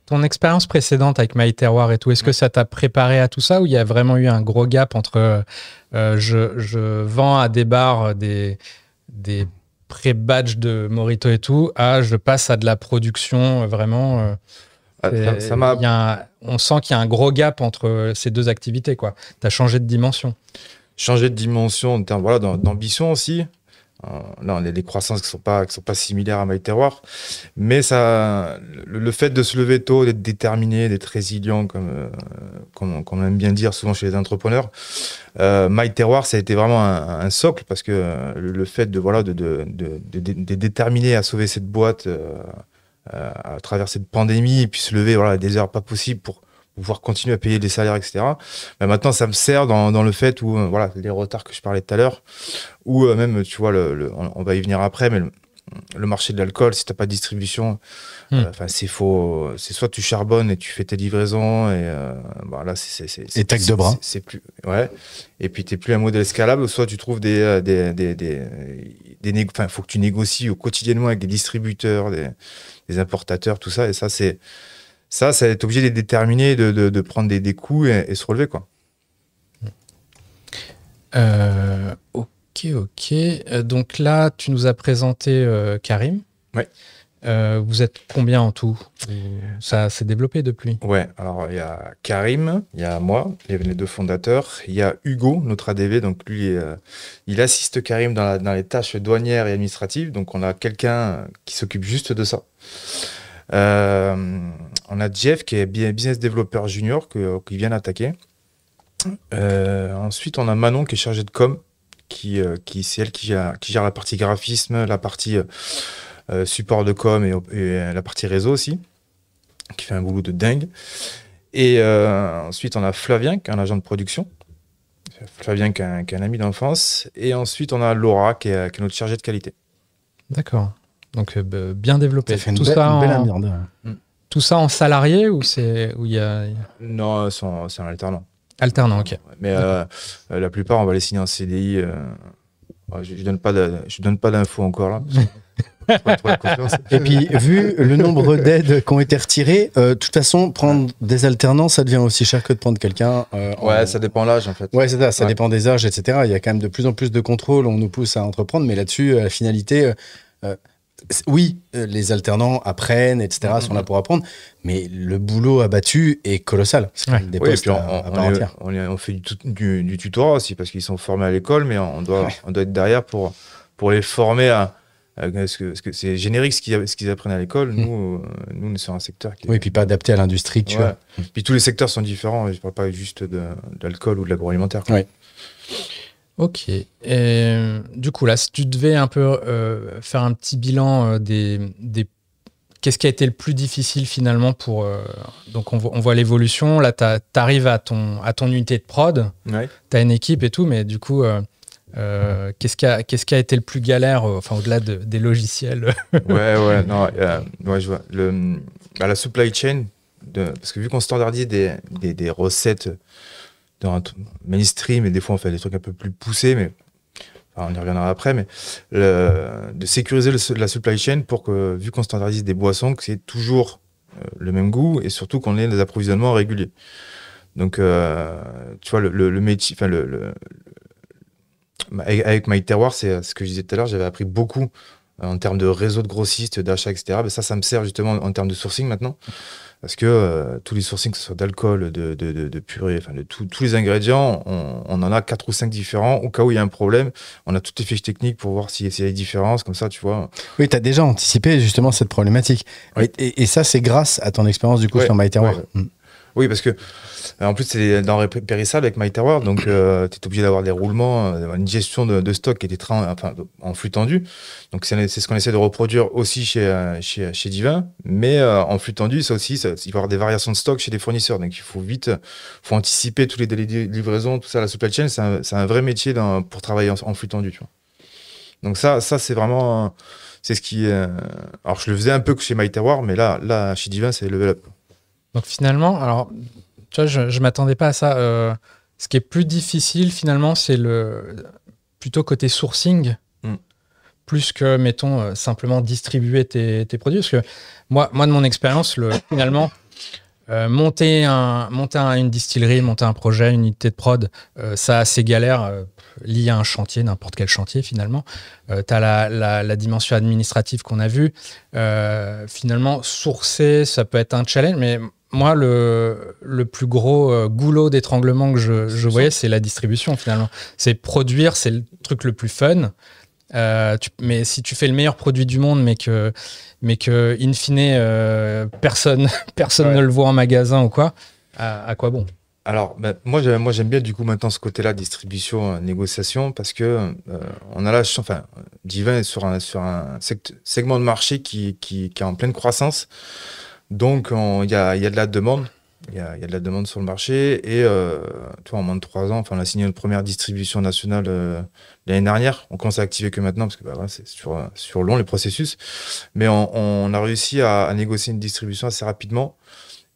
ton expérience précédente avec MyTerroir et tout, est-ce que ça t'a préparé à tout ça ou il y a vraiment eu un gros gap entre je vends à des bars des pré-badges de Morito et tout, à je passe à de la production vraiment... on sent qu'il y a un gros gap entre ces deux activités, quoi. Tu as changé de dimension. Changer de dimension en termes d'ambition aussi. Là, on a des croissances qui sont pas similaires à MyTerroir. Mais ça, le fait de se lever tôt, d'être déterminé, d'être résilient, comme on aime bien dire souvent chez les entrepreneurs, MyTerroir, ça a été vraiment un socle parce que le fait de déterminer à sauver cette boîte à travers cette pandémie et puis se lever à des heures pas possibles pour pouvoir continuer à payer des salaires, etc. Mais maintenant, ça me sert dans le fait où, les retards que je parlais tout à l'heure, ou même, tu vois, on va y venir après, mais le marché de l'alcool, si tu n'as pas de distribution, c'est faux. C'est soit tu charbonnes et tu fais tes livraisons, et là, c'est tac de bras. C'est plus, ouais. Et puis, tu n'es plus un modèle scalable, soit tu trouves il faut que tu négocies quotidiennement avec des distributeurs, des importateurs, tout ça, et ça, ça être obligé d'être déterminé, de prendre des coups et se relever, quoi. Ok. Donc là, tu nous as présenté Karim. Ouais. Vous êtes combien en tout? Ça s'est développé depuis? Ouais, alors il y a Karim, il y a moi, les deux fondateurs. Il y a Hugo, notre ADV. Donc lui, il assiste Karim dans les tâches douanières et administratives. Donc on a quelqu'un qui s'occupe juste de ça. On a Jeff qui est business développeur junior qui vient d'attaquer. Ensuite, on a Manon qui est chargée de com, qui c'est elle qui gère la partie graphisme, la partie support de com et la partie réseau aussi, qui fait un boulot de dingue. Et ensuite, on a Flavien qui est un agent de production. Flavien qui est un ami d'enfance. Et ensuite, on a Laura qui est notre chargée de qualité. D'accord. Donc, bien développé. Ça fait une belle amiande. Tout ça en salarié ou il y a... Non, c'est un alternant. Alternant, ok. Mais la plupart, on va les signer en CDI. Je donne pas d'infos encore là. Et puis, vu le nombre d'aides qui ont été retirées, de toute façon, prendre des alternants, ça devient aussi cher que de prendre quelqu'un. Ça dépend de l'âge en fait. Ouais, c'est ça, ça dépend des âges, etc. Il y a quand même de plus en plus de contrôles, on nous pousse à entreprendre, mais là-dessus, la finalité... oui, les alternants apprennent, etc., sont là pour apprendre, mais le boulot abattu est colossal. Des postes à part entière. On fait du tutorat aussi, parce qu'ils sont formés à l'école, mais on doit être derrière pour les former à... Parce que c'est générique ce qu'ils apprennent à l'école. Nous, on est sur un secteur qui... Oui, et puis pas adapté à l'industrie, tu vois. Puis tous les secteurs sont différents, je ne parle pas juste d'alcool ou de l'agroalimentaire. Oui. Ok. Et, du coup, là, si tu devais un peu faire un petit bilan des qu'est-ce qui a été le plus difficile finalement pour... donc, on voit l'évolution. Là, tu arrives à ton unité de prod. Ouais. Tu as une équipe et tout, mais du coup, qu'est-ce qui a été le plus galère, au-delà des logiciels? Ouais, je vois. La supply chain, parce que vu qu'on standardise des recettes dans un mainstream, et des fois on fait des trucs un peu plus poussés, mais on y reviendra après, mais de sécuriser la supply chain pour que, vu qu'on standardise des boissons, que c'est toujours le même goût et surtout qu'on ait des approvisionnements réguliers. Donc, tu vois, le métier, enfin, avec My Terroir, c'est ce que je disais tout à l'heure, j'avais appris beaucoup en termes de réseau de grossistes, d'achats, etc. Mais ça me sert justement en termes de sourcing maintenant. Parce que tous les sourcings, que ce soit d'alcool, de purée, enfin de tous les ingrédients, on en a 4 ou 5 différents. Au cas où il y a un problème, on a toutes les fiches techniques pour voir s'il y a des différences, comme ça, tu vois. Oui, tu as déjà anticipé justement cette problématique. Oui. Et ça, c'est grâce à ton expérience du coup sur My Terroir. Oui, parce que en plus, c'est des denrées périssables avec My Terroir, donc tu es obligé d'avoir des roulements, une gestion de stock qui était en flux tendu. Donc c'est ce qu'on essaie de reproduire aussi chez Divin, mais en flux tendu, ça aussi, il va y avoir des variations de stock chez les fournisseurs. Donc il faut anticiper tous les délais de livraison, tout ça, la supply chain, c'est un vrai métier pour travailler en flux tendu. Tu vois. Donc ça c'est vraiment, c'est ce qui. Alors je le faisais un peu chez My Terroir, mais là chez Divin, c'est level up. Donc finalement, alors, tu vois, je ne m'attendais pas à ça. Ce qui est plus difficile finalement, c'est plutôt côté sourcing, plus que, mettons, simplement distribuer tes produits. Parce que moi de mon expérience, finalement, monter une distillerie, monter un projet, une unité de prod, ça a ses galères liées à un chantier, n'importe quel chantier finalement. Tu as la dimension administrative qu'on a vue. Finalement, sourcer, ça peut être un challenge, mais moi, le plus gros goulot d'étranglement que je voyais, c'est la distribution finalement. C'est produire, c'est le truc le plus fun. Mais si tu fais le meilleur produit du monde, mais que in fine, personne ne le voit en magasin ou quoi, à quoi bon? Alors, moi j'aime bien du coup maintenant ce côté-là, distribution, négociation, parce que on a la chance, enfin, Divin est sur un segment de marché qui est en pleine croissance. Donc, il y a de la demande. Il y a de la demande sur le marché. Et toi, en moins de 3 ans, on a signé notre première distribution nationale l'année dernière. On commence à activer que maintenant, parce que c'est sur long les processus. Mais on a réussi à négocier une distribution assez rapidement.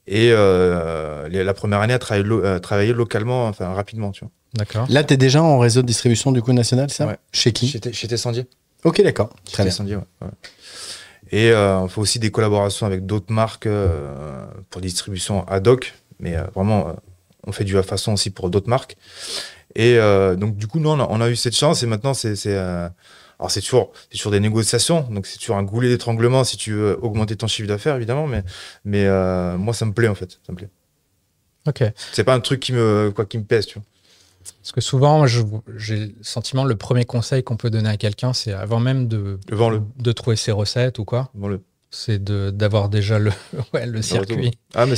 Et la première année, à travailler localement, enfin rapidement. Tu vois. D'accord. Là, tu es déjà en réseau de distribution du coup national, ça? Ouais. Chez qui? Chez Tessandier. Ok, d'accord. Très bien. Tessandier, ouais. Et on fait aussi des collaborations avec d'autres marques pour distribution ad hoc, mais vraiment, on fait du façon aussi pour d'autres marques. Et donc, du coup, nous, on a eu cette chance, et maintenant, alors, c'est toujours des négociations, donc c'est toujours un goulet d'étranglement si tu veux augmenter ton chiffre d'affaires, évidemment, mais moi, ça me plaît, en fait. Ça me plaît. Ok. C'est pas un truc qui me pèse, tu vois. Parce que souvent, j'ai le sentiment, le premier conseil qu'on peut donner à quelqu'un, c'est avant même de trouver ses recettes ou quoi, c'est d'avoir déjà le circuit. Ah, mais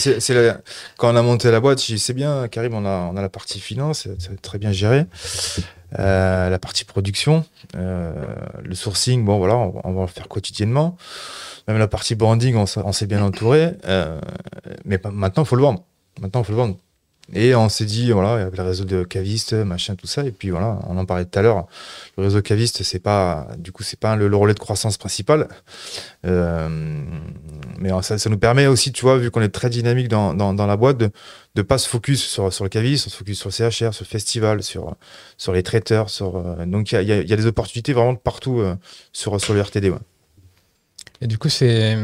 quand on a monté la boîte, j'ai dit, c'est bien, Karim, on a la partie finance, c'est très bien géré. La partie production, le sourcing, bon voilà, on va le faire quotidiennement. Même la partie branding, on s'est bien entouré. Mais maintenant, il faut le vendre. Et on s'est dit, voilà, il y avait le réseau de cavistes, machin, tout ça. Et puis voilà, on en parlait tout à l'heure. Le réseau caviste, c'est pas le relais de croissance principal. Mais ça nous permet aussi, tu vois, vu qu'on est très dynamique dans la boîte, de pas se focus sur le caviste, on se focus sur le CHR, sur le festival, sur les traiteurs. Donc il y a des opportunités vraiment partout sur le RTD. Ouais. Et du coup, c'est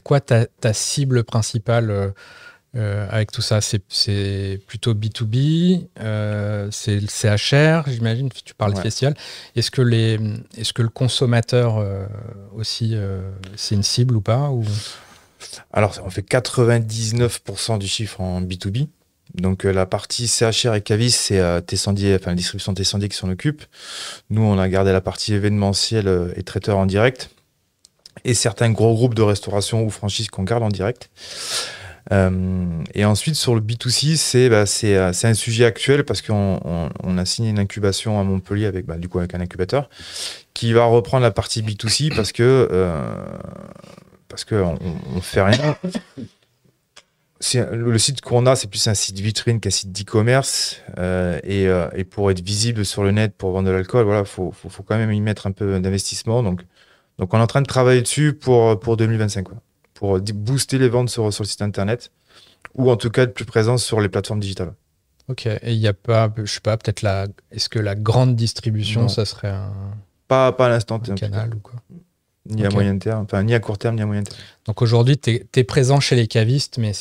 quoi ta cible principale avec tout ça? C'est plutôt B2B, c'est le CHR, j'imagine, tu parles de festival. Est-ce que le consommateur aussi, c'est une cible ou pas Alors, on fait 99% du chiffre en B2B. Donc, la partie CHR et Cavis, c'est Tessandier, enfin la distribution Tessandier qui s'en occupe. Nous, on a gardé la partie événementielle et traiteur en direct. Et certains gros groupes de restauration ou franchises qu'on garde en direct. Et ensuite, sur le B2C, c'est un sujet actuel parce qu'on a signé une incubation à Montpellier avec un incubateur qui va reprendre la partie B2C parce que on fait rien. Le site qu'on a, c'est plus un site vitrine qu'un site d'e-commerce. Et pour être visible sur le net, pour vendre de l'alcool, voilà, faut quand même y mettre un peu d'investissement. Donc on est en train de travailler dessus pour 2025, quoi. Pour booster les ventes sur le site internet, ou en tout cas être plus présent sur les plateformes digitales. Ok. Et il n'y a pas, je sais pas, peut-être est-ce que la grande distribution, ça serait pas à l'instant un canal ou quoi? Ni à moyen terme, enfin ni à court terme, ni à moyen terme. Donc aujourd'hui, tu es présent chez les cavistes, mais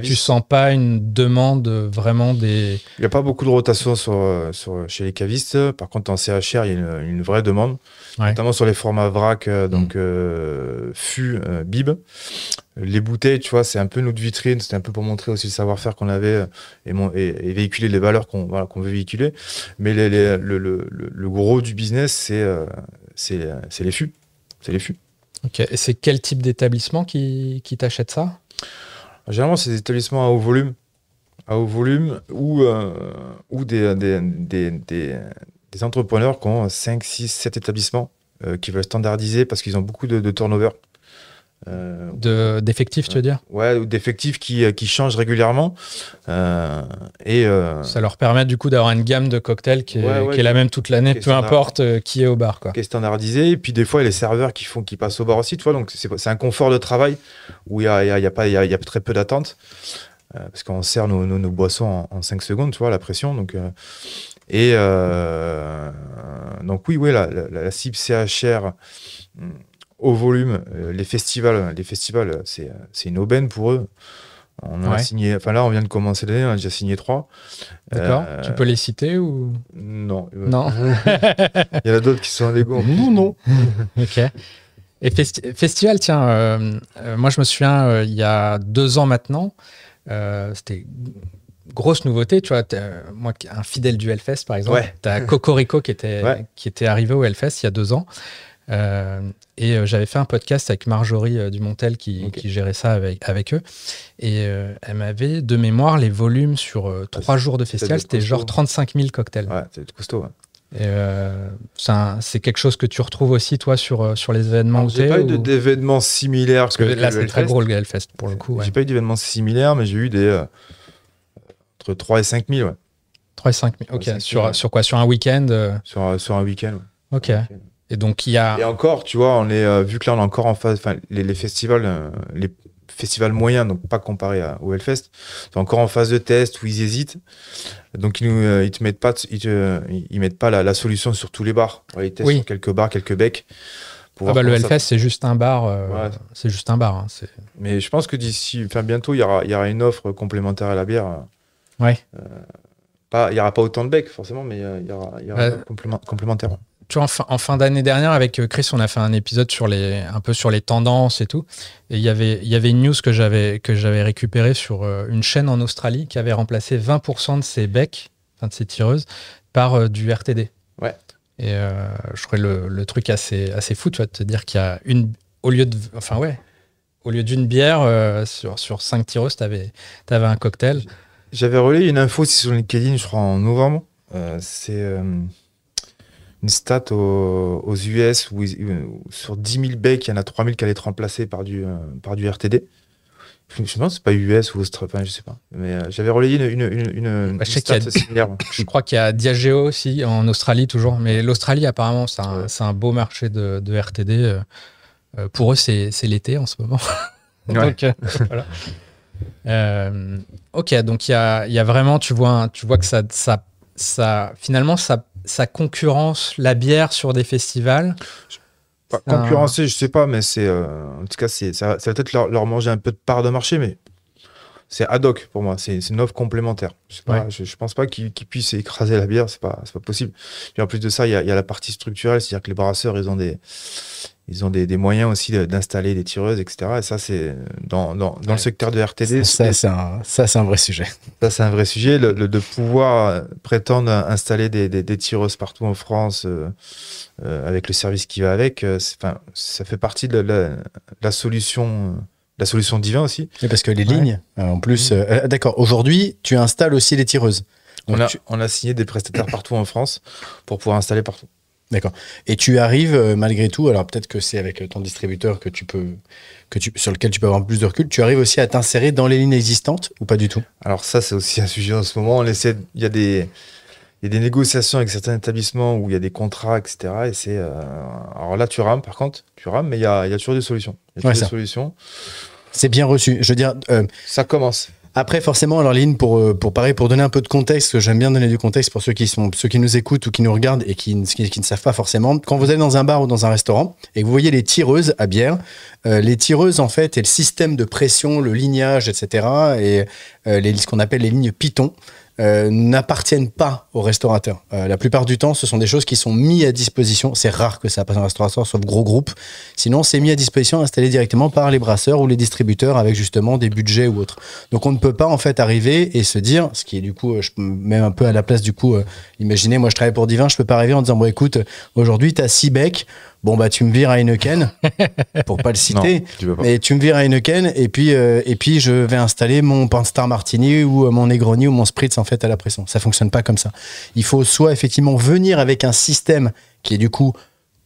tu sens pas une demande vraiment des... Il n'y a pas beaucoup de rotation chez les cavistes. Par contre, en CHR, il y a une vraie demande, notamment sur les formats vrac, donc fût, bib. Les bouteilles, tu vois, c'est un peu notre vitrine. C'était un peu pour montrer aussi le savoir-faire qu'on avait et véhiculer les valeurs qu'on veut véhiculer. Mais le gros du business, c'est les fûts. C'est les fûts. Ok. Et c'est quel type d'établissement qui t'achète ça? Généralement, c'est des établissements à haut volume ou des entrepreneurs qui ont 5, 6, 7 établissements qui veulent standardiser parce qu'ils ont beaucoup de turnover. D'effectifs, tu veux dire? Ouais, ou d'effectifs qui changent régulièrement. Ça leur permet du coup d'avoir une gamme de cocktails qui est la même toute l'année, peu importe qui est au bar, quoi. Qui est standardisée. Et puis des fois, il y a les serveurs qui passent au bar aussi, tu vois. Donc c'est un confort de travail où il y a très peu d'attente. Parce qu'on sert nos boissons en 5 secondes, tu vois, la pression. Donc oui, la cible CHR au volume, les festivals, c'est une aubaine pour eux. On a signé, enfin là, on vient de commencer l'année, on a déjà signé 3. D'accord. Tu peux les citer ou non. Non. Il y en a d'autres qui sont légaux. Non. Ok. Et festival, tiens, moi je me souviens, il y a 2 ans maintenant, c'était grosse nouveauté, tu vois. Moi, un fidèle du Hellfest, par exemple, tu as Cocorico qui était arrivé au Hellfest il y a 2 ans. Et j'avais fait un podcast avec Marjorie Dumontel qui gérait ça avec eux. Et elle m'avait, de mémoire, les volumes sur 3 jours de festival, c'était genre 35 000 cocktails. Ouais, c'est costaud. Ouais. Et c'est quelque chose que tu retrouves aussi, toi, sur les événements où tu es? J'ai pas eu d'événements similaires. Parce que là, c'est très gros, le Hellfest, pour le coup. J'ai pas eu d'événements similaires, mais j'ai eu entre 3 et 5 000, ouais. 3 et 5 000, ok. Sur quoi? Sur un week-end sur un week-end, ouais. Ok. Et donc, il y a... Et encore, tu vois, vu que là, on est encore en phase... Enfin, les festivals moyens, donc pas comparé au Hellfest, sont encore en phase de test où ils hésitent. Donc, ils te mettent pas, ils mettent pas la solution sur tous les bars. Ils testent sur quelques bars, quelques becs. Le Hellfest, c'est juste un bar. C'est juste un bar. Hein, mais je pense que bientôt, il y aura une offre complémentaire à la bière. Ouais. Il n'y aura pas autant de becs, forcément, mais il y aura un complémentaire. Tu vois, en fin d'année dernière, avec Chris, on a fait un épisode un peu sur les tendances et tout. Et il y avait une news que j'avais récupérée sur une chaîne en Australie qui avait remplacé 20% de ses becs, enfin de ses tireuses, par du RTD. Ouais. Et je trouvais le truc assez fou, tu vois, de te dire qu'il y a au lieu d'une bière, sur 5 tireuses, t'avais un cocktail. J'avais relayé une info aussi sur LinkedIn, je crois, en novembre. C'est une stat aux US où sur 10 000 becs, il y en a 3 000 qui allaient être remplacés par du RTD. Je me demande si c'est pas US ou Australie, enfin, je sais pas. Mais j'avais relayé une stat similaire. Je crois qu'il y a Diageo aussi en Australie toujours, mais l'Australie apparemment c'est un beau marché de RTD. Pour eux c'est l'été en ce moment. Donc voilà. Ok, donc il y a vraiment, tu vois que ça finalement ça concurrence la bière sur des festivals. Concurrencer, je sais pas, mais en tout cas, ça va peut-être leur manger un peu de part de marché, mais c'est ad hoc pour moi. C'est une offre complémentaire. Je pense pas qu'ils puissent écraser la bière, c'est pas possible. Puis en plus de ça, il y a la partie structurelle, c'est-à-dire que les brasseurs, ils ont des moyens aussi d'installer des tireuses, etc. Et ça, c'est dans le secteur de RTD. Ça, c'est un vrai sujet. Ça, c'est un vrai sujet. De pouvoir prétendre installer des tireuses partout en France avec le service qui va avec, ça fait partie de la solution. La solution divin aussi. Et parce que les lignes, en plus... d'accord, aujourd'hui, tu installes aussi les tireuses. Donc on a signé des prestataires partout en France pour pouvoir installer partout. D'accord. Et tu arrives malgré tout, alors peut-être que c'est avec ton distributeur sur lequel tu peux avoir plus de recul, tu arrives aussi à t'insérer dans les lignes existantes ou pas du tout? Alors ça, c'est aussi un sujet en ce moment. Il y a des négociations avec certains établissements où il y a des contrats, etc. Et alors là, tu rames, mais il y a toujours des solutions. Il y a toujours des solutions. C'est bien reçu. Je veux dire... ça commence. Après, forcément, alors Lynn, pour donner un peu de contexte, que j'aime bien donner du contexte pour ceux qui nous écoutent ou qui nous regardent et qui ne savent pas forcément. Quand vous allez dans un bar ou dans un restaurant et que vous voyez les tireuses à bière, les tireuses, en fait, et le système de pression, le lignage, etc., et ce qu'on appelle les lignes Python, n'appartiennent pas aux restaurateurs. La plupart du temps, ce sont des choses qui sont mises à disposition. C'est rare que ça passe en restauration, sauf gros groupes. Sinon, c'est mis à disposition, installé directement par les brasseurs ou les distributeurs avec justement des budgets ou autres. Donc, on ne peut pas en fait arriver et se dire, ce qui est du coup, je me mets un peu à la place du coup, imaginez, moi je travaille pour Divin, je peux pas arriver en disant, bon écoute, aujourd'hui tu as 6 becs, bon bah tu me vires à Heineken, pour pas le citer, non, mais tu me vires à Heineken et puis je vais installer mon Panstar Martini ou mon Negroni ou mon Spritz en fait à la pression. Ça fonctionne pas comme ça. Il faut soit effectivement venir avec un système qui est du coup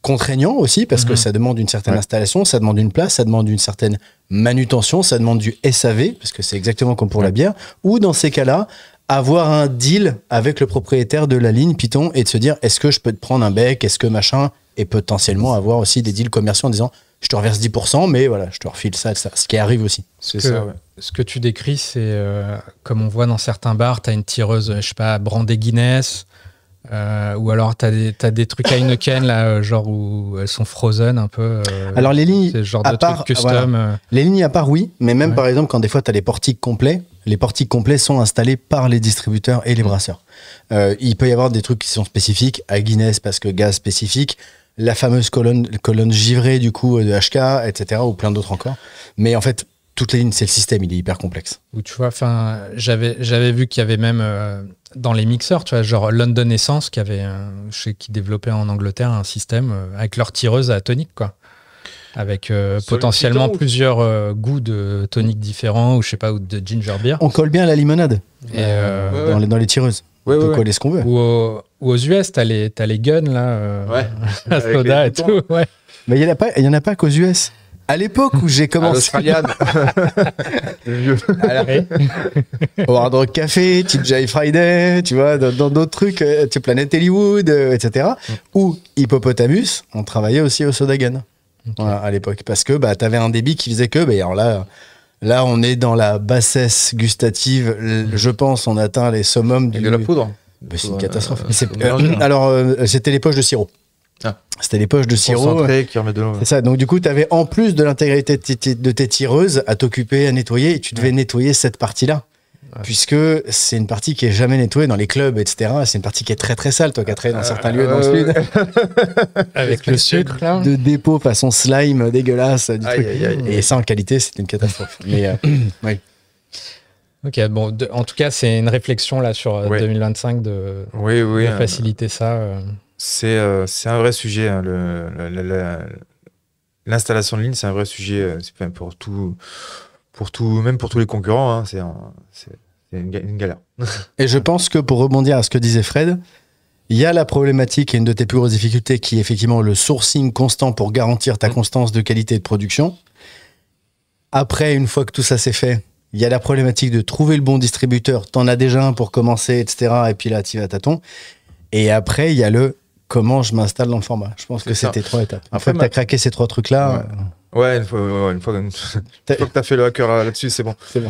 contraignant aussi parce que ça demande une certaine installation, ça demande une place, ça demande une certaine manutention, ça demande du SAV parce que c'est exactement comme pour la bière, ou dans ces cas-là avoir un deal avec le propriétaire de la ligne Python et de se dire est-ce que je peux te prendre un bec, est-ce que machin, et potentiellement avoir aussi des deals commerciaux en disant je te reverse 10%, mais voilà, je te refile ça, ce qui arrive aussi. C'est ça, ouais. Ce que tu décris, c'est comme on voit dans certains bars, tu as une tireuse, je sais pas, brandée Guinness, ou alors tu as des trucs Heineken, là, genre où elles sont frozen un peu. Alors les lignes, c'est ce genre de trucs custom. Voilà. Les lignes à part, oui, mais même par exemple, quand des fois tu as les portiques complets, les portiques complets sont installés par les distributeurs et les brasseurs. Il peut y avoir des trucs qui sont spécifiques à Guinness parce que gaz spécifique, la fameuse colonne givrée du coup de HK, etc. ou plein d'autres encore. Mais en fait, toutes les lignes, c'est le système, il est hyper complexe. Ou tu vois, enfin, j'avais vu qu'il y avait même dans les mixeurs, tu vois, genre London Essence qui développait en Angleterre un système avec leur tireuse à tonique, quoi. Avec potentiellement plusieurs goûts de tonique différents ou je sais pas, ou de ginger beer. On colle bien à la limonade dans les tireuses. On peut coller ce qu'on veut. Ou aux US, t'as les guns là, à soda et tout. Ouais. Mais il y en a pas qu'aux US. À l'époque où j'ai commencé. Au Hard Rock Café, TGI Friday, tu vois, dans d'autres trucs, Planet Hollywood, etc. Ou Hippopotamus, on travaillait aussi au Soda Gun. Okay. Voilà, à l'époque. Parce que t'avais un débit qui faisait que, alors là, on est dans la bassesse gustative. Je pense, on atteint les summums de la poudre. C'est une catastrophe. C'était les poches de sirop. Ah. C'était les poches de sirop. Qui remet de l'eau. C'est ça. Donc, du coup, tu avais en plus de l'intégralité de tes tireuses à t'occuper, à nettoyer, et tu devais nettoyer cette partie-là. Ouais. Puisque c'est une partie qui est jamais nettoyée dans les clubs, etc. C'est une partie qui est très très sale, toi qui as travaillé dans certains lieux dans le sud. Avec le sucre, là. De dépôt façon slime dégueulasse. Du truc. Et ça, en qualité, c'est une catastrophe. Mais oui. Ok, bon, en tout cas, c'est une réflexion là sur 2025 de faciliter ça. C'est un vrai sujet. Hein, l'installation de ligne, c'est un vrai sujet pour tout, même pour tous les concurrents. Hein, c'est une galère. Et je pense que pour rebondir à ce que disait Fred, il y a la problématique et une de tes plus grosses difficultés qui est effectivement le sourcing constant pour garantir ta constance de qualité de production. Après, une fois que tout ça s'est fait, il y a la problématique de trouver le bon distributeur. T'en as déjà un pour commencer, etc. Et puis là, tu vas à tâtons. Et après, il y a comment je m'installe dans le format. Je pense que c'était 3 étapes. Une fois que tu as craqué ces 3 trucs-là... Ouais, une fois que tu as fait le hacker là-dessus, c'est bon. C'est bon.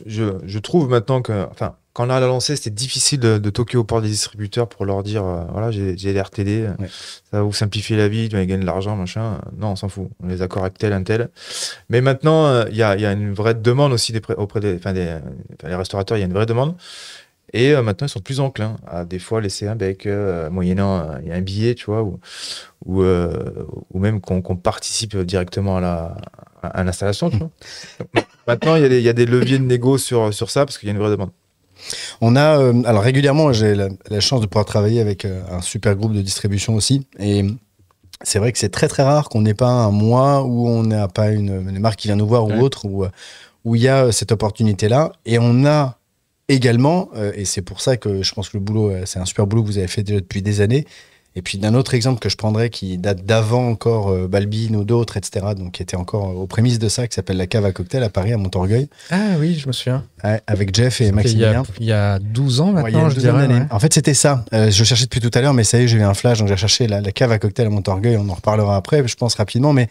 Je trouve maintenant que... Enfin, quand on a lancé, c'était difficile de toquer au port des distributeurs pour leur dire voilà, j'ai des RTD, ça va vous simplifier la vie, tu vas gagner de l'argent, machin. Non, on s'en fout. On les a corrects tel, un tel. Mais maintenant, il y a une vraie demande aussi auprès des restaurateurs, il y a une vraie demande. Et maintenant, ils sont plus enclins à des fois laisser un bec, moyennant il y a un billet, tu vois, ou même qu'on participe directement à l'installation, tu vois. Maintenant, il y a des leviers de négo sur ça parce qu'il y a une vraie demande. On a, alors régulièrement, j'ai la chance de pouvoir travailler avec un super groupe de distribution aussi. Et c'est vrai que c'est très très rare qu'on n'ait pas un mois où on n'a pas une marque qui vient nous voir ou autre, où il y a cette opportunité-là. Et on a également, et c'est pour ça que je pense que le boulot, c'est un super boulot que vous avez fait déjà depuis des années. Et puis d'un autre exemple que je prendrais qui date d'avant encore Balbine ou d'autres, etc., donc qui était encore aux prémices de ça, qui s'appelle la cave à cocktail à Paris, à Montorgueil. Ah oui, je me souviens. Avec Jeff et Maximilien. Il y a 12 ans maintenant, je dirais. Ouais. En fait, c'était ça. Je cherchais depuis tout à l'heure, mais ça y est, j'ai eu un flash, donc j'ai cherché la cave à cocktail à Montorgueil. On en reparlera après, je pense rapidement, mais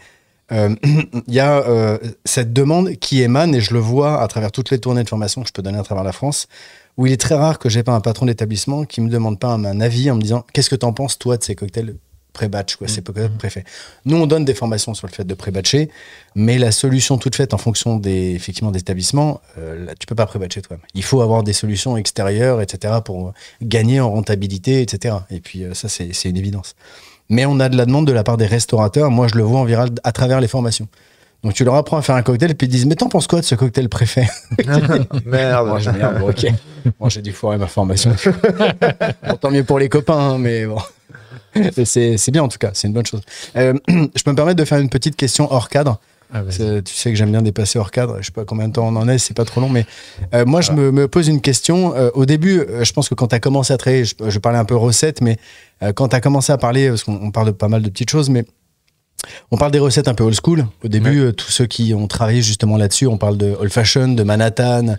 il y a cette demande qui émane, et je le vois à travers toutes les tournées de formation que je peux donner à travers la France, où il est très rare que j'ai pas un patron d'établissement qui me demande pas un avis en me disant qu'est-ce que t'en penses toi de ces cocktails pré-batch, quoi, ces cocktails préfaits. Nous, on donne des formations sur le fait de pré-batcher, mais la solution toute faite en fonction effectivement des établissements, là, tu peux pas pré-batcher toi-même. Il faut avoir des solutions extérieures, etc., pour gagner en rentabilité, etc. Et puis ça, c'est une évidence. Mais on a de la demande de la part des restaurateurs. Moi, je le vois en viral à travers les formations. Donc, tu leur apprends à faire un cocktail et puis ils disent « Mais t'en penses quoi de ce cocktail préfet ?» Merde. Bon, merde, bon, ok. Bon, j'ai dû foirer ma formation. Bon, tant mieux pour les copains, hein, mais bon. C'est bien en tout cas, c'est une bonne chose. Je peux me permettre de faire une petite question hors cadre. Ah, tu sais que j'aime bien dépasser hors cadre. Je sais pas combien de temps on en est, c'est pas trop long, mais moi je me pose une question. Au début, je pense que quand tu as commencé à travailler, je parlais un peu recettes, mais quand tu as commencé à parler, parce qu'on parle de pas mal de petites choses, mais on parle des recettes un peu old school. Au début, tous ceux qui ont travaillé justement là-dessus, on parle de old fashion, de Manhattan.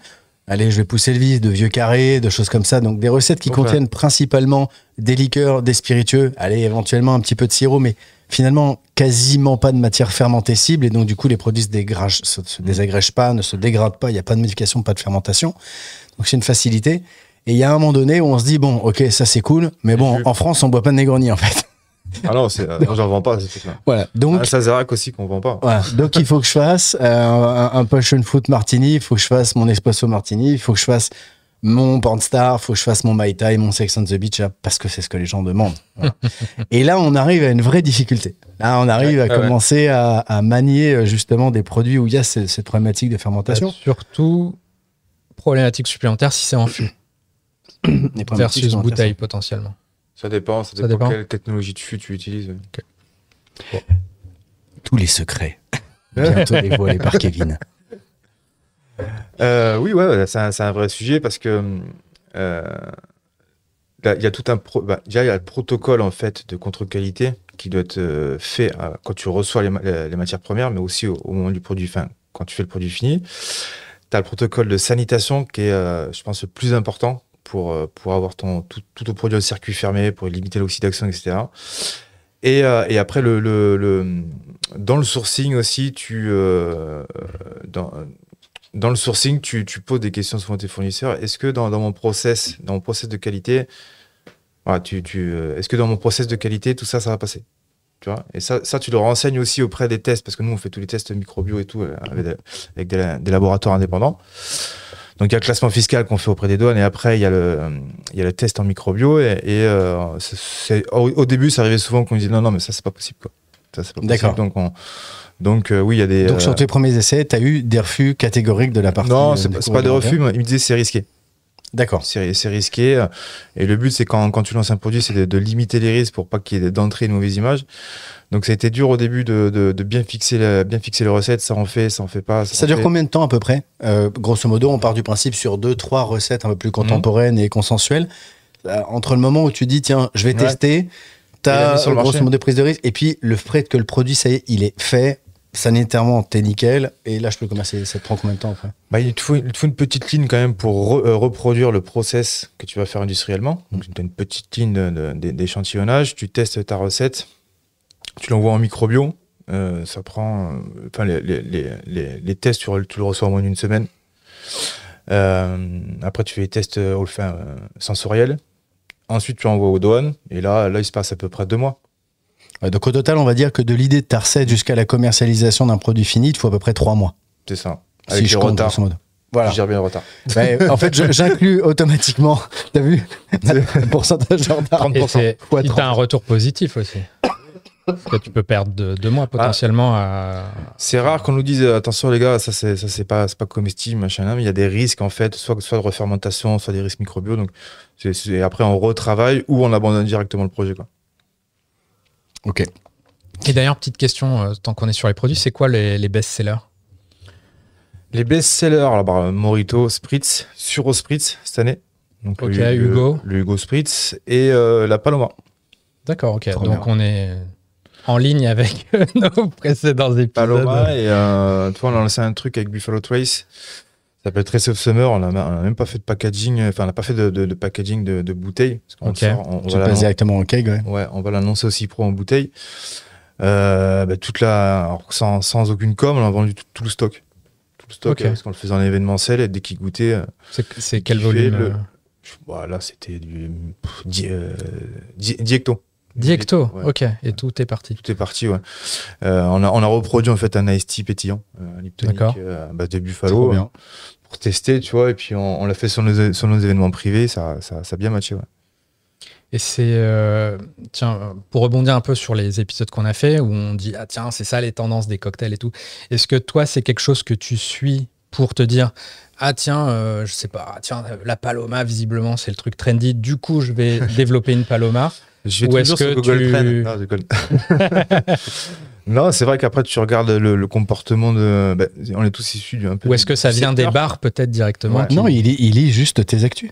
Allez, je vais pousser le vice, de vieux carrés, de choses comme ça. Donc, des recettes qui contiennent principalement des liqueurs, des spiritueux, allez, éventuellement un petit peu de sirop, mais finalement, quasiment pas de matière fermentée cible. Et donc, du coup, les produits se désagrègent pas, ne se dégradent pas. Il n'y a pas de modification, pas de fermentation. Donc, c'est une facilité. Et il y a un moment donné où on se dit, bon, ok, ça c'est cool, mais bon, en France, on boit pas de Negroni, en fait. Ah non, j'en vends pas, c'est tout. Voilà. Donc, Sazerac aussi qu'on vend pas. Voilà. Donc, il faut que je fasse un passion fruit martini, il faut que je fasse mon espresso martini, il faut que je fasse mon pornstar, il faut que je fasse mon Mai Tai, mon Sex on the Beach, parce que c'est ce que les gens demandent. Voilà. Et là, on arrive à une vraie difficulté. Là, on arrive à commencer à manier justement des produits où il y a cette problématique de fermentation. Surtout, problématique supplémentaire si c'est en fût. Versus bouteille potentiellement. Ça dépend quelle technologie de fût tu utilises. Okay. Bon. Tous les secrets. Bientôt dévoilés par Kevin. Oui, c'est un vrai sujet parce que il y a tout déjà il y a le protocole en fait de contre-qualité qui doit être fait quand tu reçois les matières premières, mais aussi au moment du produit fin, quand tu fais le produit fini. Tu as le protocole de sanitation qui est, je pense, le plus important pour avoir tout ton produit au circuit fermé, pour limiter l'oxydation, etc. Et après, dans le sourcing aussi, dans le sourcing, tu poses des questions souvent à tes fournisseurs. Est-ce que dans mon process de qualité, voilà, est-ce que dans mon process de qualité, tout ça va passer? Tu vois, et ça, tu le renseignes aussi auprès des tests, parce que nous, on fait tous les tests microbio et tout, avec des laboratoires indépendants. Donc, il y a le classement fiscal qu'on fait auprès des douanes, et après, il y a le test en microbio. Au début, ça arrivait souvent qu'on disait non, mais ça, c'est pas possible, quoi. Ça, c'est pas possible. D'accord. Donc, oui, il y a des. Donc, sur tes premiers essais, tu as eu des refus catégoriques de la partie. Non, c'est pas des refus, mais ils me disaient c'est risqué. D'accord. C'est risqué. Et le but, c'est quand tu lances un produit, c'est de limiter les risques pour pas qu'il y ait d'entrée une mauvaise image. Donc, ça a été dur au début de bien fixer les recettes. Ça en fait pas. Ça dure combien de temps à peu près? Grosso modo, on part du principe sur 2-3 recettes un peu plus contemporaines et consensuelles. Entre le moment où tu dis, tiens, je vais tester, tu as grosso modo prise de risque. Et puis, le fait que le produit, ça y est, il est fait. Sanitairement, t'es nickel. Et là, je peux commencer. Ça te prend combien de temps après? Il te faut une petite ligne quand même pour reproduire le process que tu vas faire industriellement. Donc, tu as une petite ligne d'échantillonnage. Tu testes ta recette. Tu l'envoies en microbio. Ça prend. Les tests, tu le reçois en moins d'une semaine. Après, tu fais les tests sensoriels. Ensuite, tu envoies aux douanes. Et là, il se passe à peu près 2 mois. Donc au total, on va dire que de l'idée de ta recette jusqu'à la commercialisation d'un produit fini, il te faut à peu près 3 mois. C'est ça. Avec si je compte, grosso modo. Voilà. Je gère bien le retard. En fait, j'inclus automatiquement, t'as vu, le pourcentage de retard. 30%. Et t'as un retour positif aussi. Parce que tu peux perdre 2 mois potentiellement à... C'est rare qu'on nous dise attention les gars, ça c'est pas comestible, machin, mais il y a des risques en fait, soit de refermentation, soit des risques microbiaux. Donc après on retravaille ou on abandonne directement le projet, quoi. Ok. Et d'ailleurs, petite question, tant qu'on est sur les produits, c'est quoi les best-sellers? Les best-sellers, alors Morito, Spritz, Suro Spritz cette année. Donc Hugo. Le Hugo Spritz et la Paloma. D'accord, ok. Trop donc bien. On est en ligne avec nos précédents épisodes. Paloma et toi, on a lancé un truc avec Buffalo Trace. Ça s'appelle Trace of Summer. On n'a même pas fait de packaging, enfin, on n'a pas fait de packaging de bouteilles. Tu passes directement au keg, ouais. Ouais, on va l'annoncer aussi pro en bouteille. Toute alors, sans aucune com, on a vendu tout le stock. Tout le stock, parce qu'on le faisait en événementiel, et dès qu'il goûtait... C'est quel volume Là, c'était du 10 hectos. 10 hectos, ouais. Ok. Et tout est parti. Tout est parti, ouais. On a reproduit en fait un iced tea pétillant, un liptonique à base de Buffalo, pour tester, tu vois. Et puis on l'a fait sur nos événements privés, ça a bien matché, ouais. Et c'est... tiens, pour rebondir un peu sur les épisodes qu'on a fait, où on dit, ah tiens, c'est ça les tendances des cocktails et tout. Est-ce que toi, c'est quelque chose que tu suis pour te dire, ah tiens, je sais pas, tiens, la Paloma, visiblement, c'est le truc trendy, du coup, je vais développer une Paloma. Je vais toujours sur Google Trends. Non, c'est vrai qu'après, tu regardes le comportement de... on est tous issus d'un peu... Ou est-ce que ça vient des bars, peut-être, directement Non, il lit juste tes actus.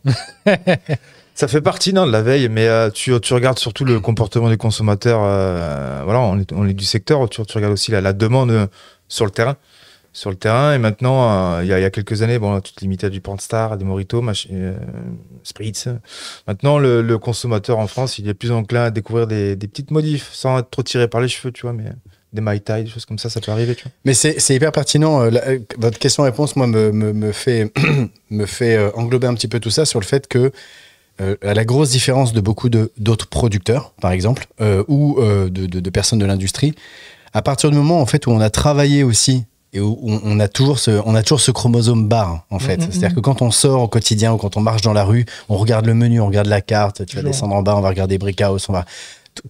Ça fait partie de la veille, mais tu regardes surtout le comportement des consommateurs. Voilà, on est du secteur. Tu regardes aussi la demande sur le terrain. Sur le terrain, et maintenant, il y a quelques années, tu te limitais à du Pornstar, à des Mojito, Spritz. Maintenant, le consommateur en France, il est plus enclin à découvrir des petites modifs, sans être trop tiré par les cheveux, tu vois, mais des Mai Tai, des choses comme ça peut arriver, tu vois. Mais c'est hyper pertinent. Votre question-réponse, moi, me fait englober un petit peu tout ça sur le fait que à la grosse différence de beaucoup d'autres producteurs, par exemple, ou de personnes de l'industrie, à partir du moment en fait où on a travaillé aussi et où on a toujours ce chromosome barre en fait. C'est-à-dire que quand on sort au quotidien ou quand on marche dans la rue, on regarde le menu, on regarde la carte, tu vas descendre en bas, on va regarder Brickhouse,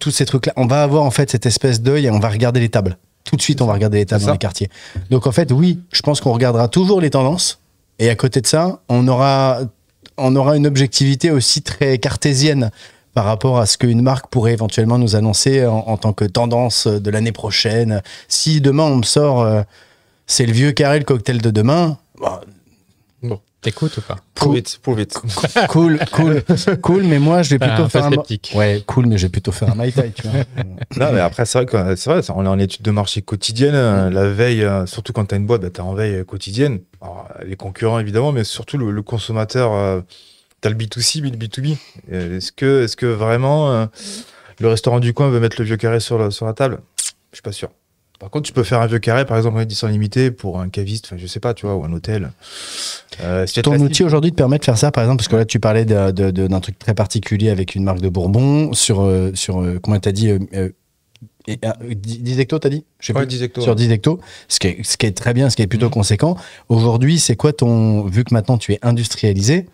tous ces trucs-là, on va avoir en fait cette espèce d'œil et on va regarder les tables. Tout de suite, on va regarder les tables dans les quartiers. Donc en fait, oui, je pense qu'on regardera toujours les tendances et à côté de ça, on aura une objectivité aussi très cartésienne par rapport à ce qu'une marque pourrait éventuellement nous annoncer en tant que tendance de l'année prochaine. Si demain on me sort c'est le vieux carré, le cocktail de demain, bon. T'écoutes ou pas? Pour vite. Cool, mais moi je vais plutôt faire un cool, mais je vais plutôt faire un Mai Tai, tu vois. Non, mais après c'est vrai, on est en étude de marché quotidienne, la veille, surtout quand t'as une boîte, t'es en veille quotidienne. Alors, les concurrents évidemment, mais surtout le consommateur. T'as le B2C, mais le B2B. Est-ce que vraiment le restaurant du coin veut mettre le vieux carré sur la table? Je suis pas sûr. Par contre, tu peux faire un vieux carré, par exemple, en édition limitée pour un caviste, enfin, je sais pas, tu vois, ou un hôtel. Ton outil aujourd'hui te permet de faire ça, par exemple, parce que là, tu parlais d'un truc très particulier avec une marque de Bourbon sur comment t'as dit 10 hectos, t'as dit? Je sais ouais, plus. 10 hectos. Sur 10 hectos, ce qui est très bien, ce qui est plutôt conséquent. Aujourd'hui, c'est quoi vu que maintenant tu es industrialisé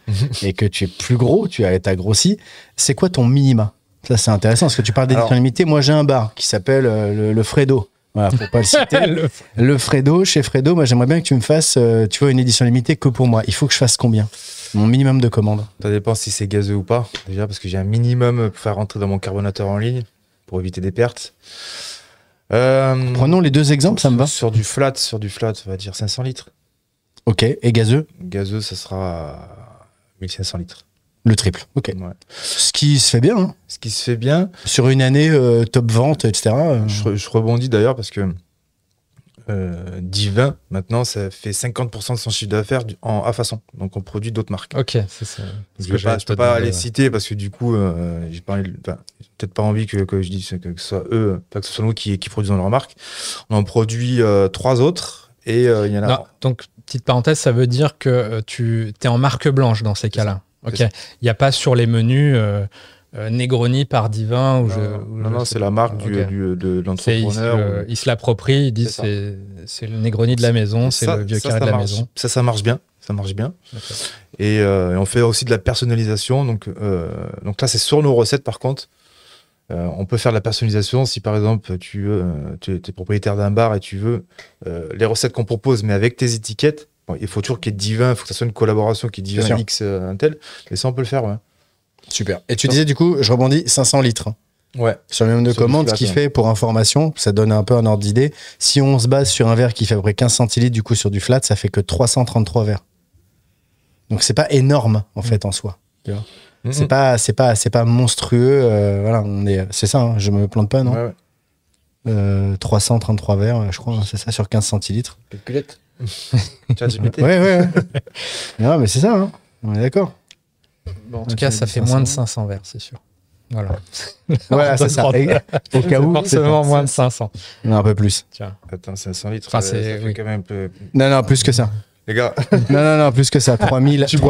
et que tu es plus gros, t'as grossi, c'est quoi ton minima? Ça, c'est intéressant, parce que tu parles d'édition limitée. Moi, j'ai un bar qui s'appelle le Fredo. Voilà, faut pas le citer. Le Fredo, chez Fredo, moi, j'aimerais bien que tu me fasses, tu vois, une édition limitée que pour moi. Il faut que je fasse combien? Mon minimum de commande. Ça dépend si c'est gazeux ou pas. Déjà, parce que j'ai un minimum pour faire rentrer dans mon carbonateur en ligne, pour éviter des pertes. Prenons les deux exemples, ça me va. Sur du flat, on va dire 500 litres. Ok, et gazeux? Gazeux, ça sera 1500 litres. Le triple, ok. Ouais. Ce qui se fait bien. Hein. Ce qui se fait bien. Sur une année top vente, etc. Je rebondis d'ailleurs parce que Divin, maintenant, ça fait 50% de son chiffre d'affaires à façon. Donc, on produit d'autres marques. Ok, c'est ça. Je ne peux pas les citer parce que du coup, j'ai peut-être pas envie que je dise que ce soit eux, pas que ce soit nous qui produisons leur marque. On en produit 3 autres et il y en a. Non, donc, petite parenthèse, ça veut dire que tu es en marque blanche dans ces cas-là. Ok. Il n'y a pas sur les menus Negroni par Divin ou non, c'est la marque de l'entrepreneur. Ils se l'approprient, ils disent c'est le Negroni de la maison, c'est le vieux carré de la maison. Ça marche bien. Ça marche bien. Et on fait aussi de la personnalisation. Donc là, c'est sur nos recettes par contre. On peut faire de la personnalisation si par exemple tu es propriétaire d'un bar et tu veux les recettes qu'on propose, mais avec tes étiquettes. Bon, il faut toujours qu'il y ait Divin, il faut que ça soit une collaboration qui est Divin X un tel. Mais ça, on peut le faire, ouais. Super. Et tu disais du coup, je rebondis, 500 litres. Ouais. Sur le même de commande, ce qui fait, pour information, ça donne un peu un ordre d'idée. Si on se base sur un verre qui fait à peu près 15 centilitres, du coup sur du flat, ça fait que 333 verres. Donc c'est pas énorme en fait en soi. C'est pas monstrueux. Voilà, c'est ça. Hein, je me plante pas, non? Ouais. 333 verres, je crois. C'est ça sur 15 centilitres. Calculette. Ouais. Non, mais c'est ça. Hein. On est d'accord. Bon, en tout cas, ça fait moins de 500 verres, c'est sûr. Voilà. Voilà, c'est ça. Au cas où. Forcément moins de 500. Non, un peu plus. Tiens. Attends, 500 litres, Enfin, ça c'est- fait oui. quand même un peu... Non, plus que ça. Les gars, Non, plus que ça. 3000 et quelques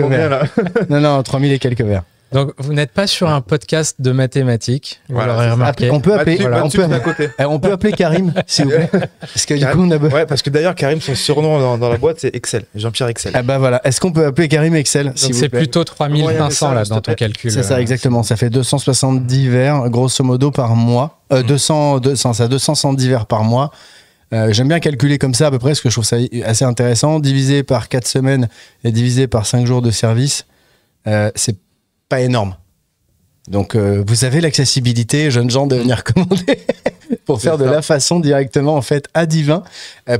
combien, verres. là Non, 3000 et quelques verts. Donc, vous n'êtes pas sur un podcast de mathématiques. Vous Voilà, l'aurez c'est ça. remarqué. On peut appeler, Voilà, à côté. on peut appeler Karim, s'il vous plaît. Parce que du coup, on a Ouais, parce que d'ailleurs, Karim, son surnom dans la boîte, c'est Excel. Jean-Pierre Excel. Ah bah voilà. Est-ce qu'on peut appeler Karim Excel, Donc, s'il vous c'est plaît? plutôt 3500 là, dans ton calcul. C'est ça, exactement. Ça fait 270 verres, grosso modo, par mois. 270 verres par mois. J'aime bien calculer comme ça à peu près, parce que je trouve ça assez intéressant. Divisé par 4 semaines et divisé par 5 jours de service, c'est pas énorme. Donc, vous avez l'accessibilité, jeunes gens, de venir commander pour faire de la façon directement, en fait, à Divin,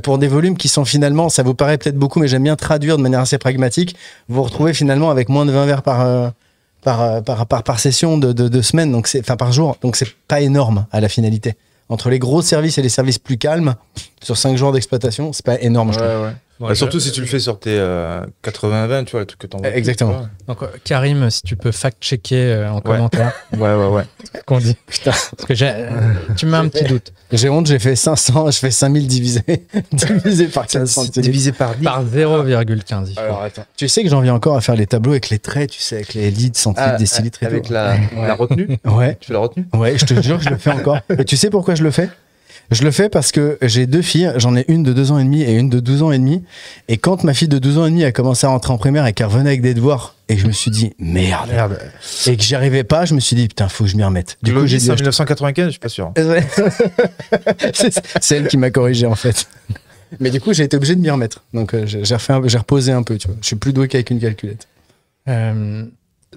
pour des volumes qui sont finalement, ça vous paraît peut-être beaucoup, mais j'aime bien traduire de manière assez pragmatique. Vous vous retrouvez finalement avec moins de 20 verres par session de semaine, donc enfin par jour. Donc, c'est pas énorme à la finalité. Entre les gros services et les services plus calmes, sur 5 jours d'exploitation, c'est pas énorme, je trouve. Ouais. Bah, surtout si tu le fais sur tes 80-20, tu vois, les trucs que t'envoies. Exactement. Donc, Karim, si tu peux fact-checker en commentaire Ouais. ce qu'on dit. Putain. Parce que tu mets un petit doute. J'ai honte, j'ai fait 500, je fais 5000 divisé par 15 centilitres. Divisé par 10. Par 0,15. il faut. Alors, attends. Tu sais que j'en viens encore à faire les tableaux avec les traits, tu sais, avec les litres, centilitres, décilitres et avec tout. la retenue. Ouais, Tu fais la retenue? ouais, je te jure que je le fais encore. Et tu sais pourquoi je le fais? Je le fais parce que j'ai 2 filles, j'en ai une de 2 ans et demi et une de 12 ans et demi. Et quand ma fille de 12 ans et demi a commencé à rentrer en primaire et qu'elle revenait avec des devoirs, et que je me suis dit, merde. Et que j'y arrivais pas, je me suis dit, putain, faut que je m'y remette. Du coup, j'ai dit, en 1995, je suis pas sûr. c'est elle qui m'a corrigé en fait. Mais du coup, j'ai été obligé de m'y remettre. Donc, j'ai reposé un peu, tu vois. Je suis plus doué qu'avec une calculette.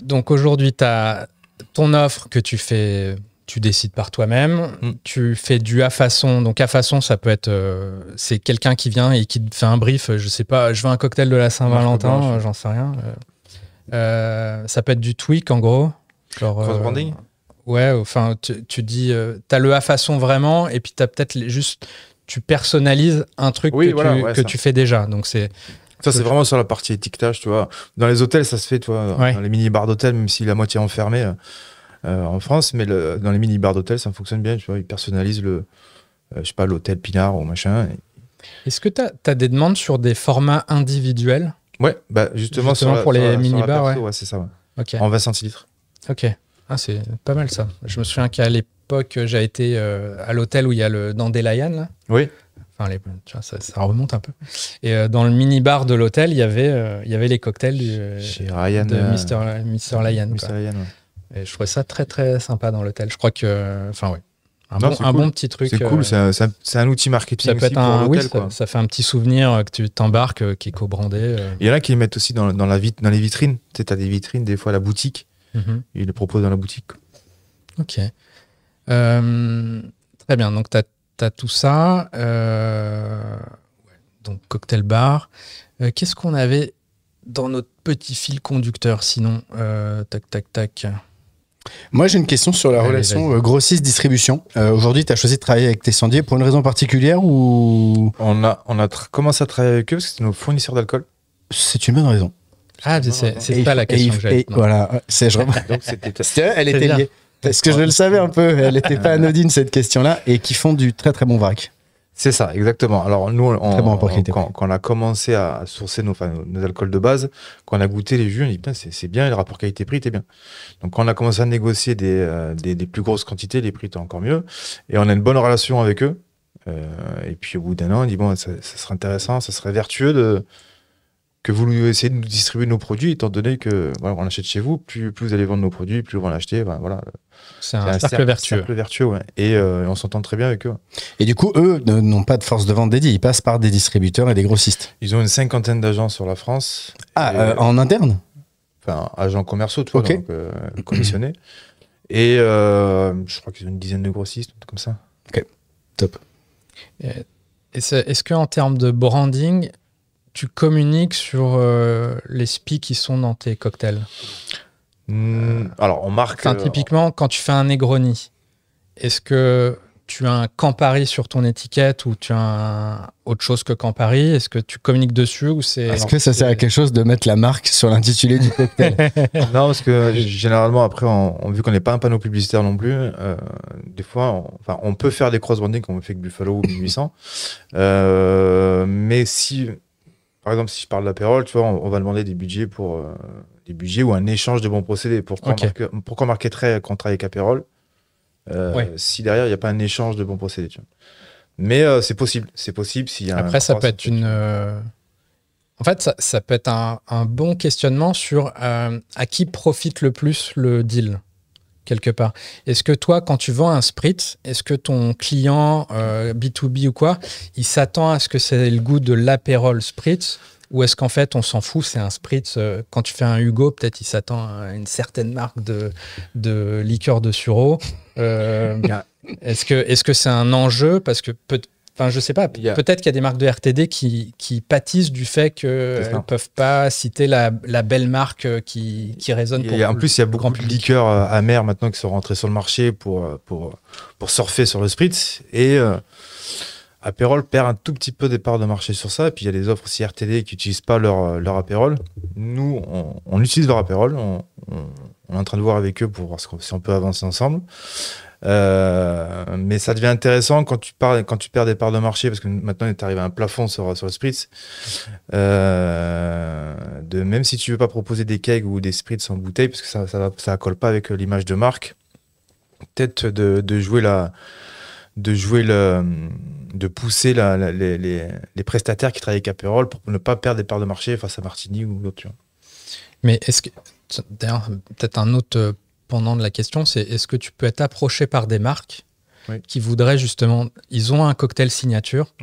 Donc aujourd'hui, tu as ton offre que tu fais, tu décides par toi-même. Tu fais du à façon. Donc à façon, ça peut être, c'est quelqu'un qui vient et qui te fait un brief. Je sais pas, je veux un cocktail de la Saint-Valentin, j'en sais rien. Ça peut être du tweak en gros. Cross-branding. Ouais, enfin, tu dis, tu as le à façon vraiment, et puis tu as peut-être juste, tu personnalises un truc que tu fais déjà. Donc c'est. Ça, c'est vraiment sur la partie étiquetage, tu vois. Dans les hôtels, ça se fait, tu vois. Ouais. Dans les mini-bars d'hôtel, même si la moitié est enfermée en France, mais dans les mini-bars d'hôtel, ça fonctionne bien, tu vois. Ils personnalisent je sais pas, l'hôtel Pinard ou machin. Est-ce que tu as des demandes sur des formats individuels? Ouais, bah justement pour les mini-bars, ouais, c'est ça, ouais. Ok. En 20 centilitres. Ok. Ah, c'est pas mal ça. Je me souviens qu'à l'époque, j'ai été à l'hôtel où il y a le Dandelion, là. Oui. Enfin, tu vois, ça remonte un peu. Et dans le mini-bar de l'hôtel, il y avait les cocktails Chez Ryan. de Mr. Lion. Mr. Quoi. Ryan, ouais. Et je trouvais ça très, très sympa dans l'hôtel. Je crois que... Enfin, ouais. C'est cool. Bon petit truc. C'est cool, c'est un outil marketing ça peut aussi être pour l'hôtel, quoi. ça fait un petit souvenir que tu t'embarques, qui est co-brandé. Il y en a qui les mettent aussi dans les vitrines. Tu sais, t'as des vitrines, des fois à la boutique. Ils les proposent dans la boutique. Ok. Très bien. Donc, tu as tout ça. Donc, cocktail bar. Qu'est-ce qu'on avait dans notre petit fil conducteur sinon tac. Moi, j'ai une question sur la relation grossiste-distribution. Aujourd'hui, tu as choisi de travailler avec Tessandier pour une raison particulière ou... On a commencé à travailler avec eux parce que c'était nos fournisseurs d'alcool. C'est une bonne raison. Ah, c'est pas la question que j'avais. Voilà, Donc, elle était liée. Parce que je le savais un peu, elle n'était pas anodine cette question-là, et qui font du très très bon vrac. C'est ça, exactement. Alors nous, Très quand on a commencé à sourcer nos alcools de base, quand on a goûté les jus, on dit putain, c'est bien, le rapport qualité-prix était bien. Donc quand on a commencé à négocier des plus grosses quantités, les prix étaient encore mieux, et on a une bonne relation avec eux. Et puis au bout d'un an, on dit bon, ça serait intéressant, ça serait vertueux que vous essayez de nous distribuer nos produits, étant donné que voilà, on achète chez vous, plus vous allez vendre nos produits, plus vous vont l'acheter. Voilà. C'est un cercle vertueux. Cercle vertueux, ouais. Et on s'entend très bien avec eux. Et du coup, eux n'ont pas de force de vente dédiée, ils passent par des distributeurs et des grossistes. Ils ont une 50aine d'agents sur la France. En interne? Enfin, agents commerciaux, tu vois, Okay. donc commissionnés. Et je crois qu'ils ont une dizaine de grossistes, comme ça. Ok, top. Est-ce qu'en termes de branding, tu communiques sur les spies qui sont dans tes cocktails? Alors, on marque... Enfin, typiquement, quand tu fais un Negroni, est-ce que tu as un Campari sur ton étiquette ou tu as autre chose que Campari? Est-ce que tu communiques dessus ou c'est... Est-ce que ça sert à quelque chose de mettre la marque sur l'intitulé du cocktail? Non, parce que généralement, après, vu qu'on n'est pas un panneau publicitaire non plus, des fois, on peut faire des cross-branding comme on fait avec Buffalo ou 1800. Mais si, par exemple, si je parle d'Aperol, tu vois, on va demander des budgets ou un échange de bons procédés. Pourquoi marquerait qu'on travaille avec Aperol si derrière, il n'y a pas un échange de bons procédés, tu vois. Mais c'est possible. C'est possible s'il y a Après, ça peut être En fait, ça peut être un bon questionnement sur à qui profite le plus le deal, quelque part. Est-ce que toi, quand tu vends un spritz, est-ce que ton client B2B ou quoi, il s'attend à ce que c'est le goût de l'Aperol spritz? Ou est-ce qu'en fait, on s'en fout, c'est un spritz. Quand tu fais un Hugo, peut-être il s'attend à une certaine marque de liqueur de sureau. Est-ce que c'est un enjeu? Parce que je sais pas, peut-être qu'il y a des marques de RTD qui pâtissent du fait qu'elles ne peuvent pas citer la belle marque qui résonne pour en plus, il y a beaucoup de liqueurs amères maintenant qui sont rentrées sur le marché pour surfer sur le spritz. Et Aperol perd un tout petit peu des parts de marché sur ça. Et puis il y a des offres aussi RTD qui n'utilisent pas leur Aperol. Nous, on utilise leur Aperol. On est en train de voir avec eux pour voir si on peut avancer ensemble. Mais ça devient intéressant quand tu perds des parts de marché, parce que maintenant, tu arrives à un plafond sur le spritz. Même si tu veux pas proposer des kegs ou des spritz en bouteille, parce que ça colle pas avec l'image de marque, peut-être de pousser les prestataires qui travaillent avec Aperol pour ne pas perdre des parts de marché face à Martini ou d'autres. Mais d'ailleurs, peut-être un autre pendant de la question, c'est est-ce que tu peux être approché par des marques qui voudraient justement, ils ont un cocktail signature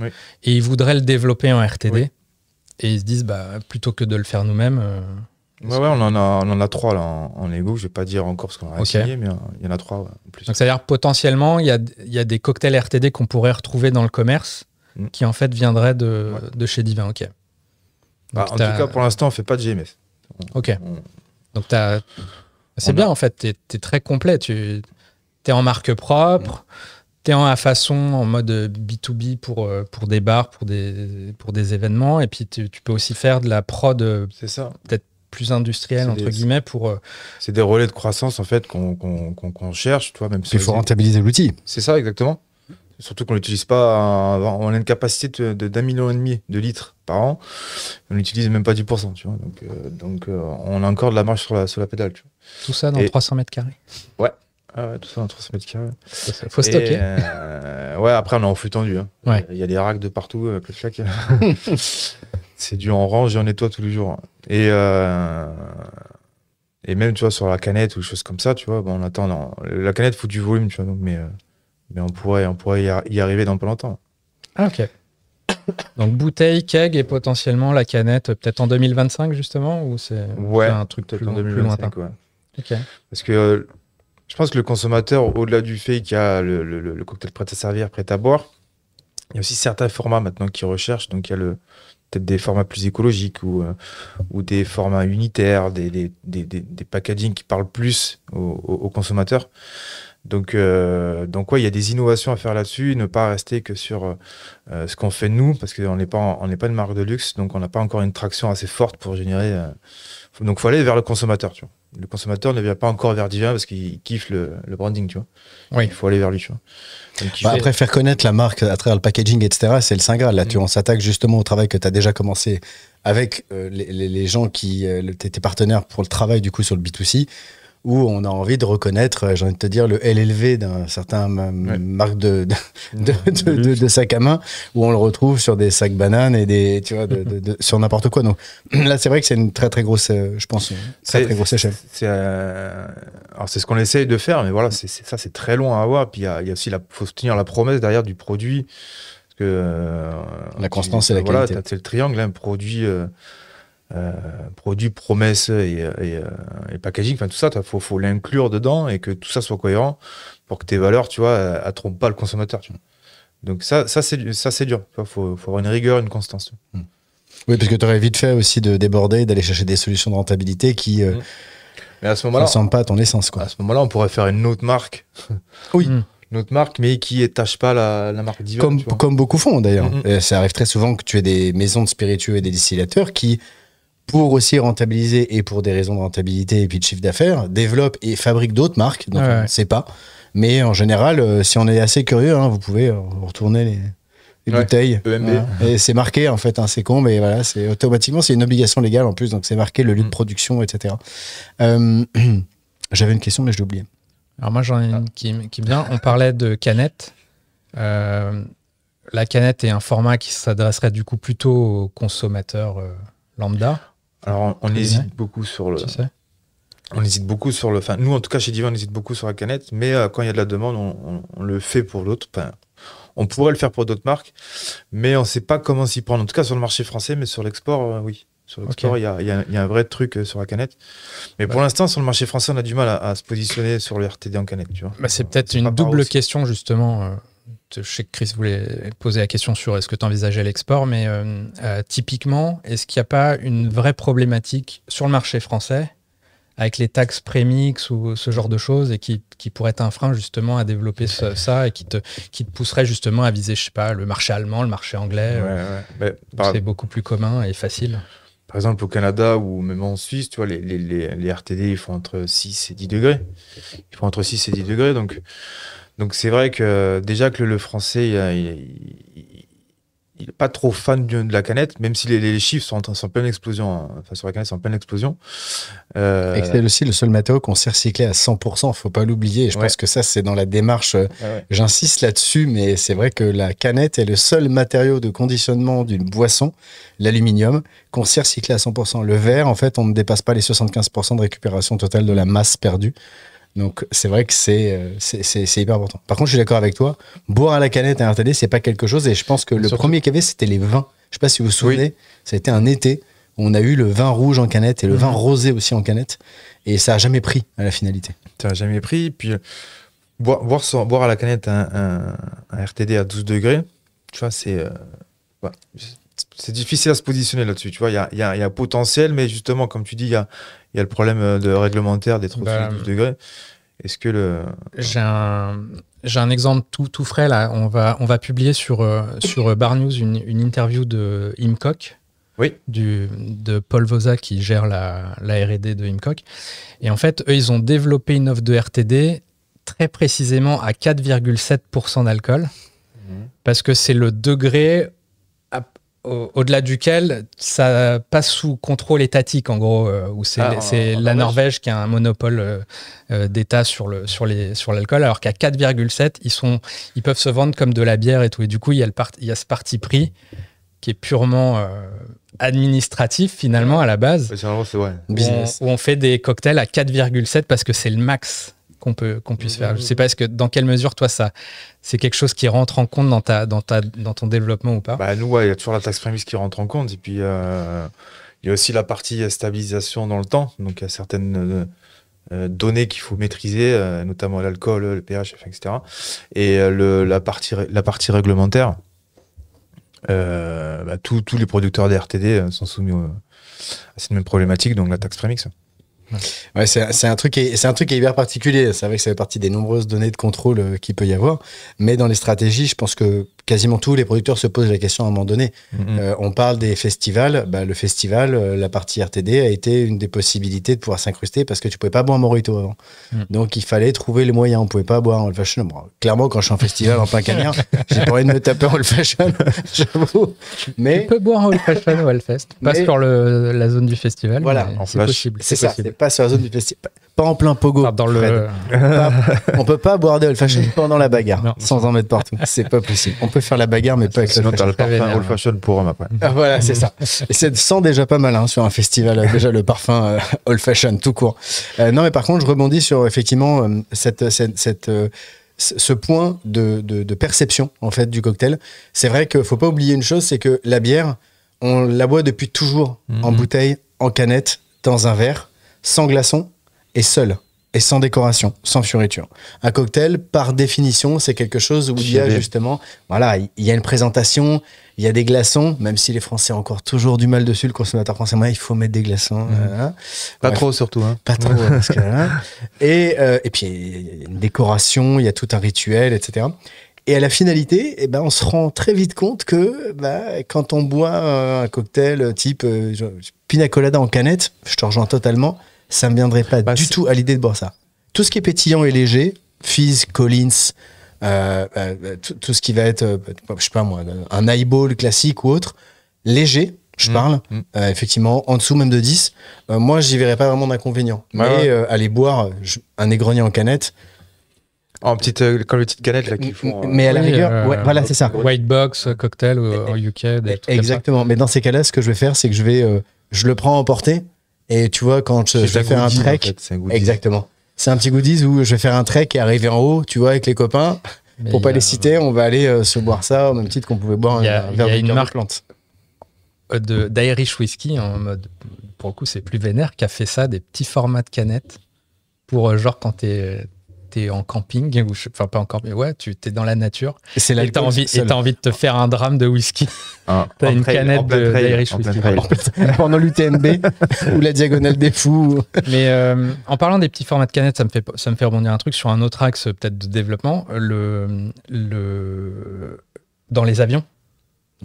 et ils voudraient le développer en RTD et ils se disent plutôt que de le faire nous-mêmes. On en a 3 là en Lego. Je vais pas dire encore ce qu'on a signé, mais il y en a 3 en plus. Donc c'est-à-dire potentiellement il y a des cocktails RTD qu'on pourrait retrouver dans le commerce qui en fait viendraient de chez Divin. Ok. En tout cas pour l'instant on fait pas de GMS. Ok. Donc c'est bien en fait. T'es très complet. T'es en marque propre. T'es en façon en mode B2B pour des bars, pour des événements, et puis tu peux aussi faire de la prod. C'est ça. Peut-être plus industriel entre guillemets pour c'est des relais de croissance en fait qu'on cherche, toi, même il faut rentabiliser l'outil. C'est ça exactement, surtout qu'on l'utilise pas on a une capacité de 1,5 million de litres par an, on n'utilise même pas 10%, tu vois, donc on a encore de la marge sur la pédale, tu vois. Tout ça dans 300 mètres carrés. Ouais, tout ça dans 300 mètres carrés. Faut stocker. Après on est en flux tendu, hein. Il y a des racks de partout, c'est du on range et on nettoie tous les jours. Et même, tu vois, sur la canette ou des choses comme ça, tu vois, on attend. La canette faut du volume, tu vois, donc, mais on pourrait y arriver dans pas longtemps. Ah, ok. Donc, bouteille, keg et potentiellement la canette, peut-être en 2025, justement, ou c'est un truc plus lointain. Okay. Parce que je pense que le consommateur, au-delà du fait qu'il y a le cocktail prêt à servir, prêt à boire, il y a aussi certains formats maintenant qu'ils recherchent. Donc, il y a peut-être des formats plus écologiques ou des formats unitaires, des packaging qui parlent plus aux consommateurs. Donc il y a des innovations à faire là-dessus, ne pas rester que sur ce qu'on fait nous, parce qu'on n'est pas une marque de luxe, donc on n'a pas encore une traction assez forte pour générer. Donc il faut aller vers le consommateur, tu vois. Le consommateur ne vient pas encore vers Divin parce qu'il kiffe le branding, tu vois. Oui. Il faut aller vers lui, tu vois. Après, faire connaître la marque à travers le packaging, etc., c'est le Saint Graal. Là, on s'attaque justement au travail que tu as déjà commencé avec les gens qui étaient partenaires pour le travail du coup sur le B2C, où on a envie de reconnaître, j'ai envie de te dire, le LLV d'un certain marque de sac à main, où on le retrouve sur des sacs bananes et sur n'importe quoi. Donc là, c'est vrai que c'est une très très grosse, je pense, très grosse échelle. Alors c'est ce qu'on essaye de faire, mais voilà, c'est très loin à avoir. Puis il y a aussi faut tenir la promesse derrière du produit, parce que la constance et la qualité. C'est le triangle, un produit, promesse et packaging, enfin tout ça, faut l'inclure dedans et que tout ça soit cohérent pour que tes valeurs, tu vois, elles trompent pas le consommateur, tu vois. Donc ça c'est dur. Faut avoir une rigueur, une constance. Oui, parce que tu aurais vite fait aussi de déborder, d'aller chercher des solutions de rentabilité qui mais à ce moment-là, ne ressemblent pas à ton essence, quoi. À ce moment-là, on pourrait faire une autre marque. Oui. autre marque, mais qui ne tâche pas la marque Diva. Comme beaucoup font d'ailleurs. Ça arrive très souvent que tu aies des maisons de spiritueux et des distillateurs qui, pour aussi rentabiliser et pour des raisons de rentabilité et puis de chiffre d'affaires, développent et fabriquent d'autres marques dont on ne sait pas. Mais en général, si on est assez curieux, vous pouvez retourner les bouteilles. EMB. Et c'est marqué en fait, c'est con, mais voilà, c'est automatiquement, c'est une obligation légale en plus, donc c'est marqué le lieu de production, etc. J'avais une question, mais je l'ai oubliée. Alors moi, j'en ai une qui me vient. On parlait de canette. La canette est un format qui s'adresserait du coup plutôt aux consommateurs lambda. Alors, on hésite beaucoup sur le... Tu sais, on hésite beaucoup sur le... Enfin, nous, en tout cas, chez Diva, on hésite beaucoup sur la canette, mais quand il y a de la demande, on le fait pour l'autre. Enfin, on pourrait le faire pour d'autres marques, mais on ne sait pas comment s'y prendre. En tout cas, sur le marché français, mais sur l'export, oui. Sur l'export, il y a un vrai truc sur la canette. Mais pour l'instant, sur le marché français, on a du mal à se positionner sur le RTD en canette. Tu vois. C'est peut-être une double question, justement. Je sais que Chris voulait poser la question sur est-ce que tu envisageais l'export, mais typiquement, est-ce qu'il n'y a pas une vraie problématique sur le marché français avec les taxes prémix ou ce genre de choses et qui pourrait être un frein justement à développer ça et qui te pousserait justement à viser, je sais pas, le marché allemand, le marché anglais. C'est beaucoup plus commun et facile. Par exemple, au Canada ou même en Suisse, tu vois, les RTD, ils font entre 6 et 10 degrés. Ils font entre 6 et 10 degrés. Donc c'est vrai que déjà que le français, il n'est pas trop fan de la canette, même si les chiffres sont en pleine explosion. Enfin, sur la canette, c'est en pleine explosion. Et c'est aussi le seul matériau qu'on sait recycler à 100%, il ne faut pas l'oublier. Je pense que ça, c'est dans la démarche. J'insiste là-dessus, mais c'est vrai que la canette est le seul matériau de conditionnement d'une boisson, l'aluminium, qu'on sait recycler à 100%. Le verre, en fait, on ne dépasse pas les 75% de récupération totale de la masse perdue. Donc c'est vrai que c'est hyper important. Par contre, je suis d'accord avec toi. Boire à la canette à un RTD, c'est pas quelque chose. Et je pense que le premier qu'il y avait, c'était les vins. Je sais pas si vous vous souvenez. Ça a été un été où on a eu le vin rouge en canette et le vin rosé aussi en canette. Et ça a jamais pris à la finalité. Ça a jamais pris. Puis boire à la canette un RTD à 12 degrés, tu vois, c'est difficile à se positionner là-dessus. Tu vois, il y a potentiel, mais justement, comme tu dis, il y a le problème de réglementaire d'être au-dessus de 12 degrés. Est-ce que J'ai un exemple tout frais là. On va publier sur Bar News une interview de Imcock. Oui. De Paul Vosa qui gère la R&D de Imcock. Et en fait, eux, ils ont développé une offre de RTD très précisément à 4,7% d'alcool. Parce que c'est le degré au-delà duquel ça passe sous contrôle étatique, en gros, où c'est la Norvège qui a un monopole d'État sur l'alcool, alors qu'à 4,7, ils peuvent se vendre comme de la bière et tout. Et du coup, il y a ce parti pris qui est purement administratif, finalement, à la base, où on fait des cocktails à 4,7 parce que c'est le max qu'on puisse faire. Je sais pas, dans quelle mesure, toi, c'est quelque chose qui rentre en compte dans ton développement ou pas? Nous, il y a toujours la taxe prémix qui rentre en compte. Et puis, il y a aussi la partie stabilisation dans le temps. Donc, il y a certaines données qu'il faut maîtriser, notamment l'alcool, le pH, etc. Et la partie réglementaire, tous les producteurs des RTD sont soumis à cette même problématique, donc la taxe prémix. Ouais, c'est un truc qui est hyper particulier. C'est vrai que ça fait partie des nombreuses données de contrôle qu'il peut y avoir. Mais dans les stratégies, je pense que quasiment tous les producteurs se posent la question à un moment donné. On parle des festivals. Le festival, la partie RTD a été une des possibilités de pouvoir s'incruster parce que tu pouvais pas boire un Morito avant. Donc il fallait trouver les moyens. On pouvait pas boire un Old Fashion. Bon, clairement, quand je suis en festival en plein cagnard, j'ai pas envie de me taper un Old Fashion, j'avoue. Mais tu peux boire un Old Fashion au Hellfest, pas sur la zone du festival. Voilà, c'est possible. C'est ça. C'est pas sur la zone du festival. Pas en plein pogo. On peut pas boire des Old Fashion pendant la bagarre, sans en mettre partout. C'est pas possible. On peut faire la bagarre, mais pas avec sinon t'as le parfum Old Fashion pour homme après. Voilà, c'est ça. Et ça sent déjà pas mal sur un festival, déjà le parfum Old Fashion tout court. Non, mais par contre, je rebondis sur effectivement ce point de perception en fait du cocktail. C'est vrai qu'il faut pas oublier une chose, c'est que la bière, on la boit depuis toujours en bouteille, en canette, dans un verre, sans glaçon et seul. et sans décoration, sans fioriture. Un cocktail, par définition, c'est quelque chose où il y a justement, voilà, il y a une présentation, il y a des glaçons, même si les Français ont encore toujours du mal dessus, le consommateur français, il faut mettre des glaçons. Pas trop surtout. Hein. Pas trop, parce que, et puis il y a une décoration, il y a tout un rituel, etc. Et à la finalité, on se rend très vite compte que quand on boit un cocktail type pina colada en canette, je te rejoins totalement, ça ne me viendrait pas du tout à l'idée de boire ça. Tout ce qui est pétillant et léger, Fizz, Collins, tout ce qui va être, je sais pas moi, un highball classique ou autre, léger, je parle, effectivement, en dessous même de 10, moi, j'y verrais pas vraiment d'inconvénient. Mais aller boire un Negroni en canette, en petite, quand les petites canettes là qui font. Mais à la rigueur, voilà, c'est ça. White box, cocktail en UK. Exactement. Mais dans ces cas-là, ce que je vais faire, c'est que je le prends à emporter. Et tu vois, quand je vais faire un trek, en fait, exactement. C'est un petit goodies où je vais faire un trek et arriver en haut, tu vois, avec les copains. Pour pas les citer, on va aller se boire ça au même titre qu'on pouvait boire un verre de liqueur de plante. D'Irish Whisky, en mode, pour le coup, c'est plus vénère, qui a fait ça, des petits formats de canettes pour genre quand t'es en camping, enfin pas en camping, tu t'es dans la nature et t'as envie de te faire un drame de whisky. T'as une canette d'Irish Whisky. Pendant l'UTMB ou la Diagonale des Fous. Mais en parlant des petits formats de canettes, ça me fait rebondir un truc sur un autre axe peut-être de développement. Dans les avions.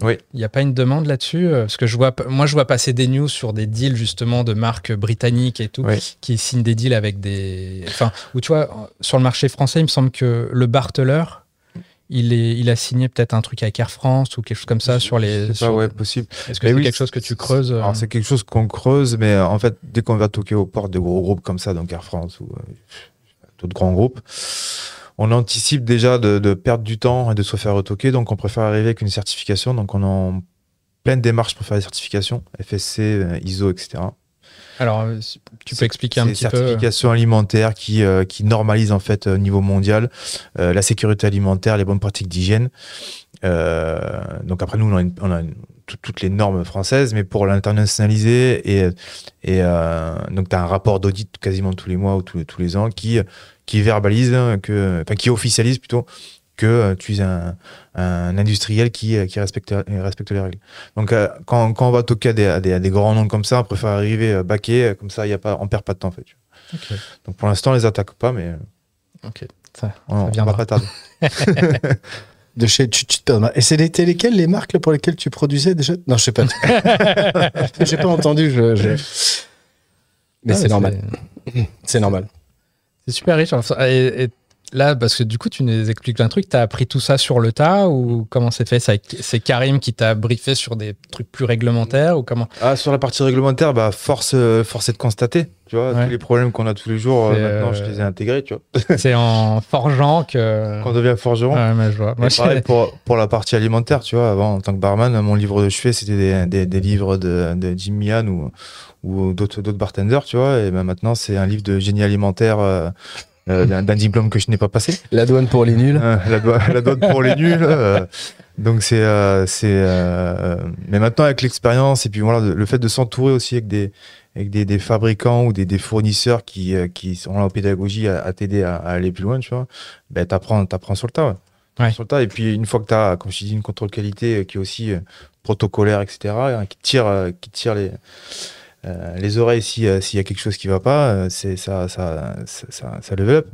Oui. Il n'y a pas une demande là-dessus parce que je vois passer des news sur des deals justement de marques britanniques et tout, qui signent des deals avec des... Enfin, où tu vois, sur le marché français, il me semble que le Barteleur, il a signé peut-être un truc avec Air France ou quelque chose comme ça sur les... C'est pas possible. Est-ce que c'est quelque chose que tu creuses Alors, c'est quelque chose qu'on creuse, mais en fait, dès qu'on va toquer aux portes de gros groupes comme ça, donc Air France ou d'autres grands groupes, on anticipe déjà de perdre du temps et de se faire retoquer, donc on préfère arriver avec une certification. Donc on est en pleine démarche pour faire des certifications, FSC, ISO, etc. Alors, tu peux expliquer un petit peu... C'est une certification alimentaire qui normalise en fait au niveau mondial la sécurité alimentaire, les bonnes pratiques d'hygiène. Donc après, nous, on a toutes les normes françaises, mais pour l'internationaliser, donc tu as un rapport d'audit quasiment tous les mois ou tous les ans qui verbalise, qui officialise plutôt que tu es un industriel qui respecte les règles. Donc quand on va toquer à des grands noms comme ça, on préfère arriver baqué, comme ça on perd pas de temps en fait. Okay. Donc pour l'instant on les attaque pas, mais ça on va pas tarder. De chez Et c'était lesquelles les marques pour lesquelles tu produisais déjà? Non, je sais pas. J'ai pas entendu. Mais c'est normal. C'est normal. C'est super riche. Et là, parce que du coup, tu nous expliques un truc, tu as appris tout ça sur le tas ou comment c'est fait? C'est Karim qui t'a briefé sur des trucs plus réglementaires ou comment? Sur la partie réglementaire, force est de constater. Tu vois, tous les problèmes qu'on a tous les jours, maintenant, je les ai intégrés. Tu vois. C'est en forgeant qu'on devient forgeron. Ouais, mais je vois. Moi, pareil pour la partie alimentaire, tu vois. Avant, en tant que barman, mon livre de chevet, c'était des livres de Jim Meehan ou d'autres bartenders, tu vois. Et maintenant, c'est un livre de génie alimentaire d'un diplôme que je n'ai pas passé. La douane pour les nuls. La douane pour les nuls. Donc mais maintenant avec l'expérience et puis voilà, le fait de s'entourer aussi avec des fabricants ou des fournisseurs qui sont là en pédagogie à t'aider à aller plus loin, tu vois, t'apprends sur le tas. Ouais. Sur le tas. Et puis une fois que t'as, comme je dis, une contrôle qualité qui est aussi protocolaire, etc., qui tire les oreilles s'il y a quelque chose qui va pas, ça level up.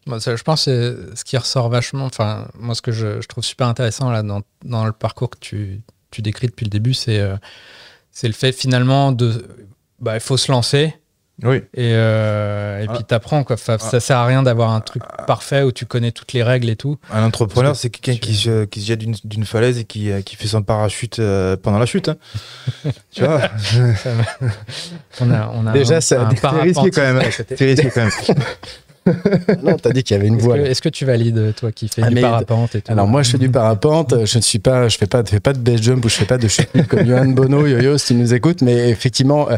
Je pense que c'est ce qui ressort vachement, enfin moi ce que je trouve super intéressant là dans le parcours que tu décris depuis le début, c'est le fait finalement il faut se lancer. Oui. Et puis t'apprends quoi. Ça sert à rien d'avoir un truc parfait où tu connais toutes les règles et tout. Un entrepreneur, c'est quelqu'un qui se jette d'une falaise et qui fait son parachute pendant la chute. Hein. Tu vois. On a déjà c'est risqué quand même. C'est risqué quand même. Non, t'as dit qu'il y avait une voile. Est-ce que tu valides, toi qui fais du parapente et tout? Alors moi je fais du parapente, je fais pas de base jump ou je fais pas de chute comme Johan Bono, Yo-Yo si tu nous écoutes, mais effectivement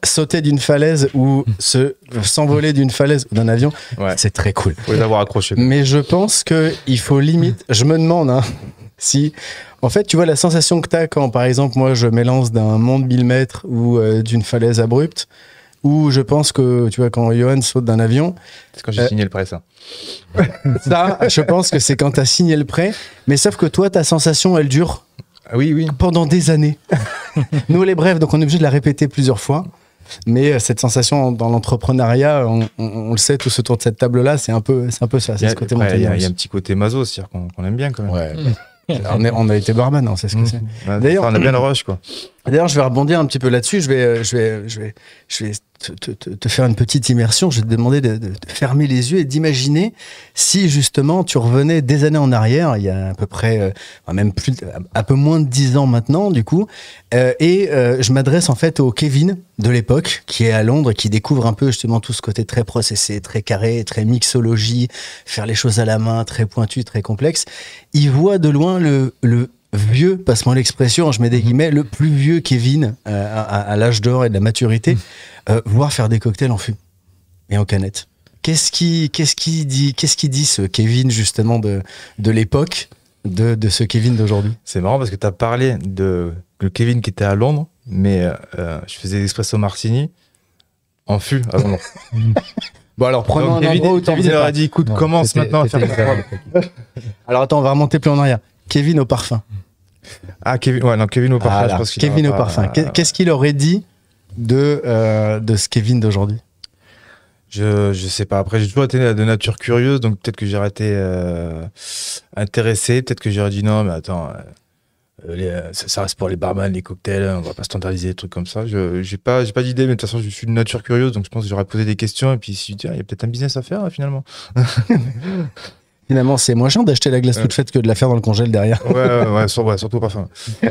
sauter d'une falaise ou s'envoler d'une falaise ou d'un avion, c'est très cool. Faut les avoir accrochés. Mais je pense qu'il faut limite, je me demande si, en fait, tu vois la sensation que t'as quand, par exemple, moi je m'élance d'un mont de 1000 mètres ou d'une falaise abrupte, où je pense que, tu vois, quand Johan saute d'un avion... C'est quand j'ai signé le prêt, ça. Ça, je pense que c'est quand tu as signé le prêt. Mais sauf que toi, ta sensation, elle dure oui. pendant des années. Nous, les brefs, donc on est obligé de la répéter plusieurs fois. Mais cette sensation dans l'entrepreneuriat, on le sait tous autour de cette table-là, c'est un peu ça. C'est ce côté montagnard. Il y a un petit côté maso, c'est-à-dire qu'on aime bien quand même. Ouais. On a été barman, on sait ce que c'est. D'ailleurs, on a bien le rush, quoi. D'ailleurs, je vais rebondir un petit peu là-dessus. Je vais te faire une petite immersion. Je vais te demander de fermer les yeux et d'imaginer si justement tu revenais des années en arrière, il y a à peu près, même plus, un peu moins de 10 ans maintenant, du coup. Je m'adresse en fait au Kevin de l'époque, qui est à Londres, qui découvre un peu justement tout ce côté très processé, très carré, très mixologie, faire les choses à la main, très pointu, très complexe. Il voit de loin le vieux, passe-moi l'expression, je mets des guillemets, le plus vieux Kevin à l'âge d'or et de la maturité, voir faire des cocktails en fût et en canette. Qu'est-ce qu'il dit ce Kevin justement de l'époque de ce Kevin d'aujourd'hui? C'est marrant parce que tu as parlé de le Kevin qui était à Londres, mais je faisais l'espresso martini en fût à Londres. Bon alors prenons un endroit où Kevin leur a dit écoute, commence maintenant à faire des froides. Alors attends, on va remonter plus en arrière. Kevin au parfum. Ah, Kevin au parfum. Ah, je pense Kevin au parfum. Qu'est-ce qu'il aurait dit de ce Kevin d'aujourd'hui? Je sais pas. Après, j'ai toujours été de nature curieuse, donc peut-être que j'aurais été intéressé. Peut-être que j'aurais dit non, mais attends, ça reste pour les barman, les cocktails, on va pas standardiser des trucs comme ça. J'ai pas d'idée, mais de toute façon, je suis de nature curieuse, donc je pense que j'aurais posé des questions et puis si il y a peut-être un business à faire là, finalement. Finalement, c'est moins cher d'acheter la glace toute faite que de la faire dans le congèle derrière. Ouais, surtout pas faim.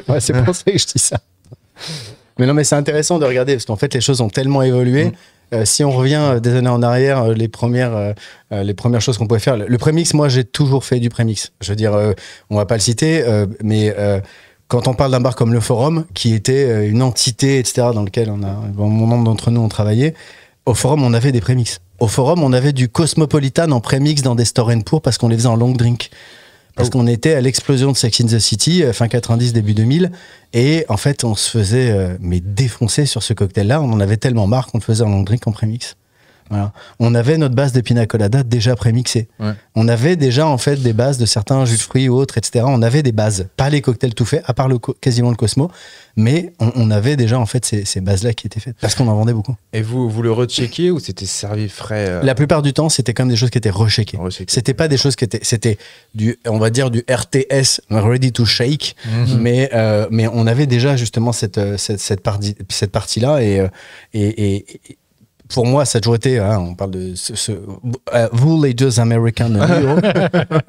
Ouais, c'est pour ça que je dis ça. Mais non, mais c'est intéressant de regarder parce qu'en fait, les choses ont tellement évolué. Si on revient des années en arrière, les premières choses qu'on pouvait faire, le prémix, moi, j'ai toujours fait du prémix. Je veux dire, on va pas le citer, mais quand on parle d'un bar comme le Forum, qui était une entité, etc., dans lequel bon nombre d'entre nous ont travaillé, au Forum, on avait des prémix. Au Forum, on avait du Cosmopolitan en prémix dans des store and pour parce qu'on les faisait en long drink. Parce qu'on était à l'explosion de Sex in the City, fin 90, début 2000. Et en fait, on se faisait défoncer sur ce cocktail-là. On en avait tellement marre qu'on le faisait en long drink en prémix. Voilà. On avait notre base de pina colada déjà prémixée. Ouais. On avait déjà en fait des bases de certains jus de fruits ou autres, etc. On avait des bases, pas les cocktails tout faits, à part quasiment le Cosmo, mais on avait déjà en fait ces bases-là qui étaient faites parce qu'on en vendait beaucoup. Et vous le recheckiez ou c'était servi frais La plupart du temps, c'était quand même des choses qui étaient recheckées. C'était pas des choses qui étaient, c'était on va dire du RTS, ready to shake, mais on avait déjà justement cette partie-là et pour moi, ça a toujours été, on parle de vous, les deux Américains de New York,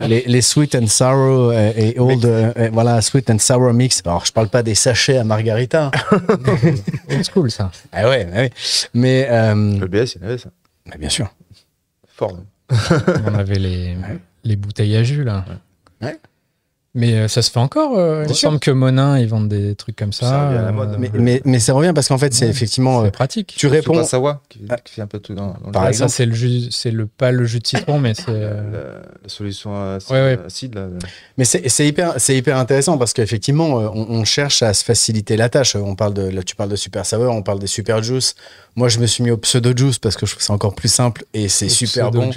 les sweet and sour et old, voilà, sweet and sour mix. Alors, je parle pas des sachets à margarita. Old school, ça. Ah ouais. Mais le BS, il y avait ça. Mais bien sûr. Fort. On avait les bouteilles à jus, là. Ouais. Mais ça se fait encore. Il me semble que Monin, ils vendent des trucs comme ça. À la mode. Mais ça revient parce qu'en fait, c'est effectivement. C'est pratique. Tu réponds. Sawa, qui fait un peu tout dans par exemple. Ça, c'est le jus, pas le jus de citron, mais c'est. La solution acide. Là. Mais c'est hyper intéressant parce qu'effectivement, on cherche à se faciliter la tâche. Tu parles de super sour, on parle des super juice. Moi, je me suis mis au pseudo juice parce que je trouve que c'est encore plus simple et c'est super bon.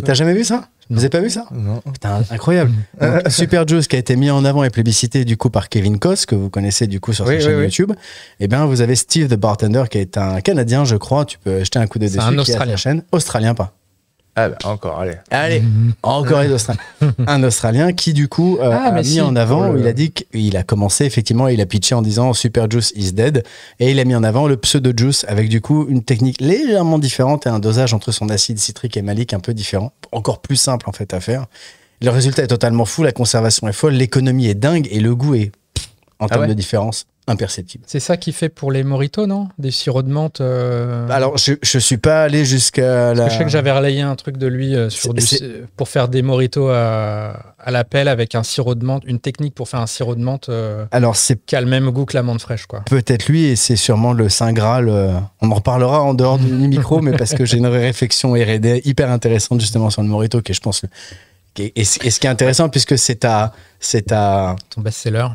T'as jamais vu ça? Vous avez pas vu ça? Non. Putain, incroyable. Donc, Super Juice qui a été mis en avant et plébiscité du coup par Kevin Cos, que vous connaissez du coup sur sa chaîne YouTube. Et bien, vous avez Steve the Bartender qui est un Canadien, je crois. Tu peux jeter un coup d'œil dessus. Un Australien. Chaîne. Australien, pas. Ah bah, encore, allez. Encore les Australiens. Un Australien qui du coup a mis en avant, il a dit qu'il a commencé effectivement, il a pitché en disant Super Juice is dead et il a mis en avant le pseudo juice avec du coup une technique légèrement différente et un dosage entre son acide citrique et malique un peu différent, encore plus simple en fait à faire. Le résultat est totalement fou, la conservation est folle, l'économie est dingue et le goût est en termes de différence imperceptible. C'est ça qu'il fait pour les mojitos, non? Des sirops de menthe Alors, je suis pas allé jusqu'à je sais que j'avais relayé un truc de lui pour faire des mojitos à la pelle avec un sirop de menthe, une technique pour faire un sirop de menthe qui a le même goût que la menthe fraîche, quoi. Peut-être lui, et c'est sûrement le Saint Graal. On en reparlera en dehors du micro, mais parce que j'ai une réflexion R&D hyper intéressante justement sur le mojito, qui est, je pense, et ce qui est intéressant, puisque c'est ta ton best-seller.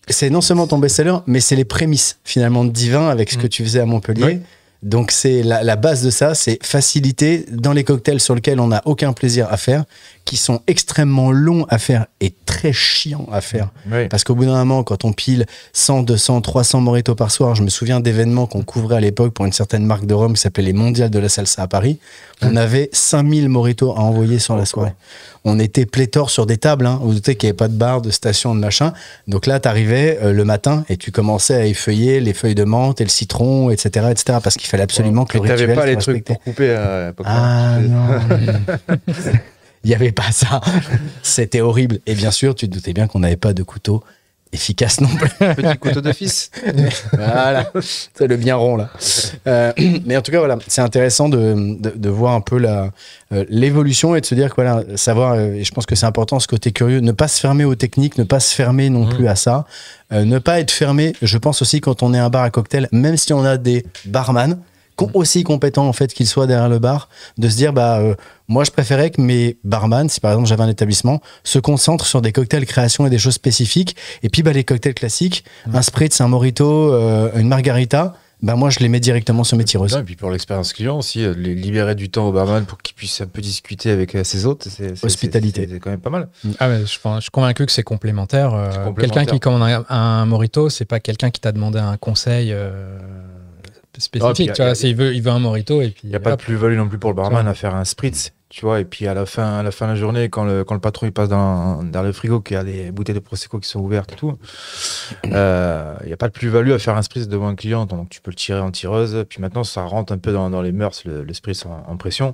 C'est non seulement ton best-seller, mais c'est les prémices finalement de Divin avec ce que tu faisais à Montpellier. Donc c'est la base de ça, c'est facilité dans les cocktails sur lesquels on n'a aucun plaisir à faire, qui sont extrêmement longs à faire et très chiants à faire. Oui. Parce qu'au bout d'un moment, quand on pile 100, 200, 300 mojitos par soir, je me souviens d'événements qu'on couvrait à l'époque pour une certaine marque de rhum qui s'appelait les Mondiales de la Salsa à Paris. On avait 5000 mojitos à envoyer sur la soirée. On était pléthore sur des tables, hein, où vous doutez qu'il n'y avait pas de bar, de station, de machin. Donc là, tu arrivais le matin et tu commençais à effeuiller les feuilles de menthe et le citron, etc., etc., parce qu'il fallait absolument que le rituel t'avais pas soit les respecté. trucs pour couper à l'époque. Ah non. Il n'y avait pas ça. C'était horrible. Et bien sûr, tu te doutais bien qu'on n'avait pas de couteau efficace non plus. Petit couteau de fils. Voilà, c'est le bien rond là. Mais en tout cas, voilà, c'est intéressant de voir un peu l'évolution et de se dire que voilà, savoir, et je pense que c'est important ce côté curieux, ne pas se fermer aux techniques, ne pas se fermer non plus à ça, ne pas être fermé, je pense aussi quand on est un bar à cocktail, même si on a des barman, aussi compétents en fait qu'ils soient derrière le bar, de se dire moi je préférais que mes barman, si par exemple j'avais un établissement, se concentrent sur des cocktails création et des choses spécifiques, et puis les cocktails classiques, un spritz, un mojito, une margarita, moi je les mets directement sur mes tireuses. Et puis pour l'expérience client aussi, libérer du temps au barman pour qu'il puisse un peu discuter avec ses hôtes, c'est hospitalité, c'est quand même pas mal. Ah mais je suis convaincu que c'est complémentaire. Quelqu'un qui commande un mojito, c'est pas quelqu'un qui t'a demandé un conseil spécifique, tu vois, il veut un mojito et puis... Il n'y a pas de plus-value non plus pour le barman à faire un spritz, tu vois, et puis à la fin de la journée, quand le patron il passe dans le frigo, qu'il y a des bouteilles de Prosecco qui sont ouvertes et tout, il n'y a pas de plus-value à faire un spritz devant un client, donc tu peux le tirer en tireuse, puis maintenant ça rentre un peu dans les mœurs, le spritz en pression.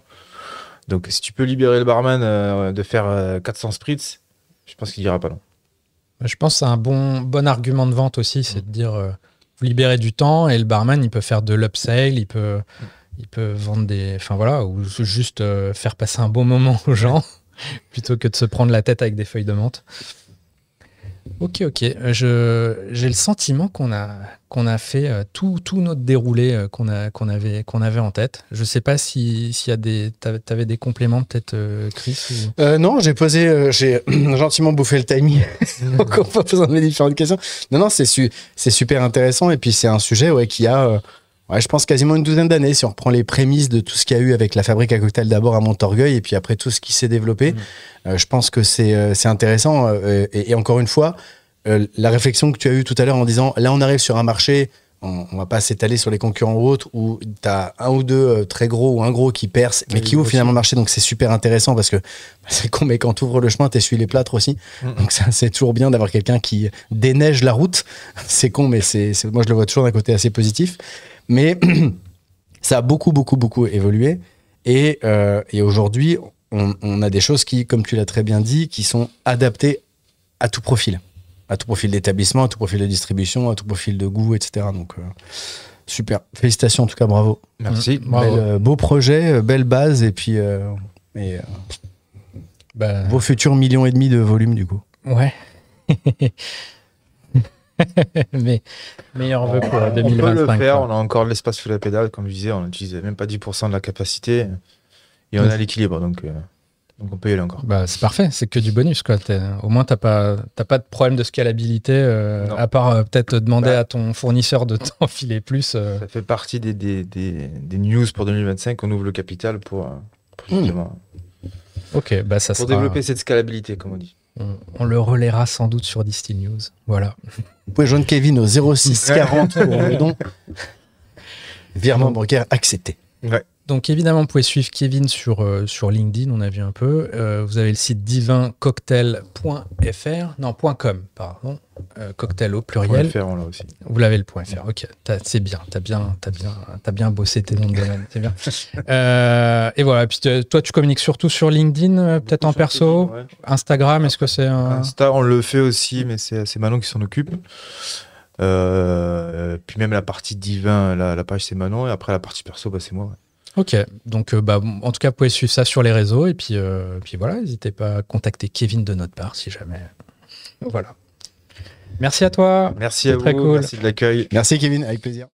Donc si tu peux libérer le barman de faire 400 spritz, je pense qu'il dira pas non. Je pense que c'est un bon argument de vente aussi, c'est de dire... vous libérez du temps et le barman, il peut faire de l'upsell, il peut vendre des... Enfin voilà, ou juste faire passer un bon moment aux gens plutôt que de se prendre la tête avec des feuilles de menthe. Ok. J'ai le sentiment qu'on a fait tout notre déroulé qu'on avait en tête. Je sais pas s'il y a t'avais des compléments peut-être, Chris ou... Non, j'ai gentiment bouffé le timing. Donc on va poser mes différentes questions. Non, c'est super intéressant et puis c'est un sujet qui a, je pense quasiment une douzaine d'années si on reprend les prémices de tout ce qu'il y a eu avec la fabrique à cocktail d'abord à Montorgueil et puis après tout ce qui s'est développé. Je pense que c'est intéressant et encore une fois, la réflexion que tu as eue tout à l'heure en disant là on arrive sur un marché, on va pas s'étaler sur les concurrents ou autres, où tu as un ou deux très gros ou un gros qui percent, mais qui ouvrent finalement le marché. Donc c'est super intéressant parce que c'est con, mais quand tu ouvres le chemin, tu essuies les plâtres aussi. Donc ça, c'est toujours bien d'avoir quelqu'un qui déneige la route. C'est con, mais moi je le vois toujours d'un côté assez positif. Mais ça a beaucoup évolué. Et aujourd'hui, on a des choses qui, comme tu l'as très bien dit, qui sont adaptées à tout profil. À tout profil d'établissement, à tout profil de distribution, à tout profil de goût, etc. Donc, super. Félicitations, en tout cas, bravo. Merci. Beau projet, belle base, et puis vos futurs 1,5 millions de volume, du coup. Ouais. Mais meilleur vœu pour 2025. On peut le faire, on a encore de l'espace sous la pédale, comme je disais, on n'utilise même pas 10% de la capacité, et on a l'équilibre, donc on peut y aller encore. C'est parfait, c'est que du bonus, quoi. Au moins, t'as pas de problème de scalabilité, à part peut-être demander à ton fournisseur de t'enfiler plus. Ça fait partie des news pour 2025, on ouvre le capital pour justement ça pour développer cette scalabilité, comme on dit. On le relaiera sans doute sur Distill News. Voilà. Vous pouvez joindre Kevin au 06 40 pour le don. Virement bancaire accepté. Ouais. Donc évidemment, vous pouvez suivre Kevin sur LinkedIn, on a vu un peu. Vous avez le site divincocktail.com, pardon. Cocktail au pluriel. .fr, on l'a aussi. Vous l'avez le .fr, ok. C'est bien, t'as bien bossé tes noms de domaine, c'est bien. Et voilà, puis toi tu communiques surtout sur LinkedIn, peut-être en perso, ouais. Instagram, est-ce que c'est un... Insta, on le fait aussi, mais c'est Manon qui s'en occupe. Puis même la partie divin, la page c'est Manon, et après la partie perso, c'est moi. Ouais. Ok, donc en tout cas, vous pouvez suivre ça sur les réseaux et puis voilà, n'hésitez pas à contacter Kevin de notre part si jamais. Voilà. Merci à toi. Merci à vous, très cool. Merci de l'accueil. Merci Kevin, avec plaisir.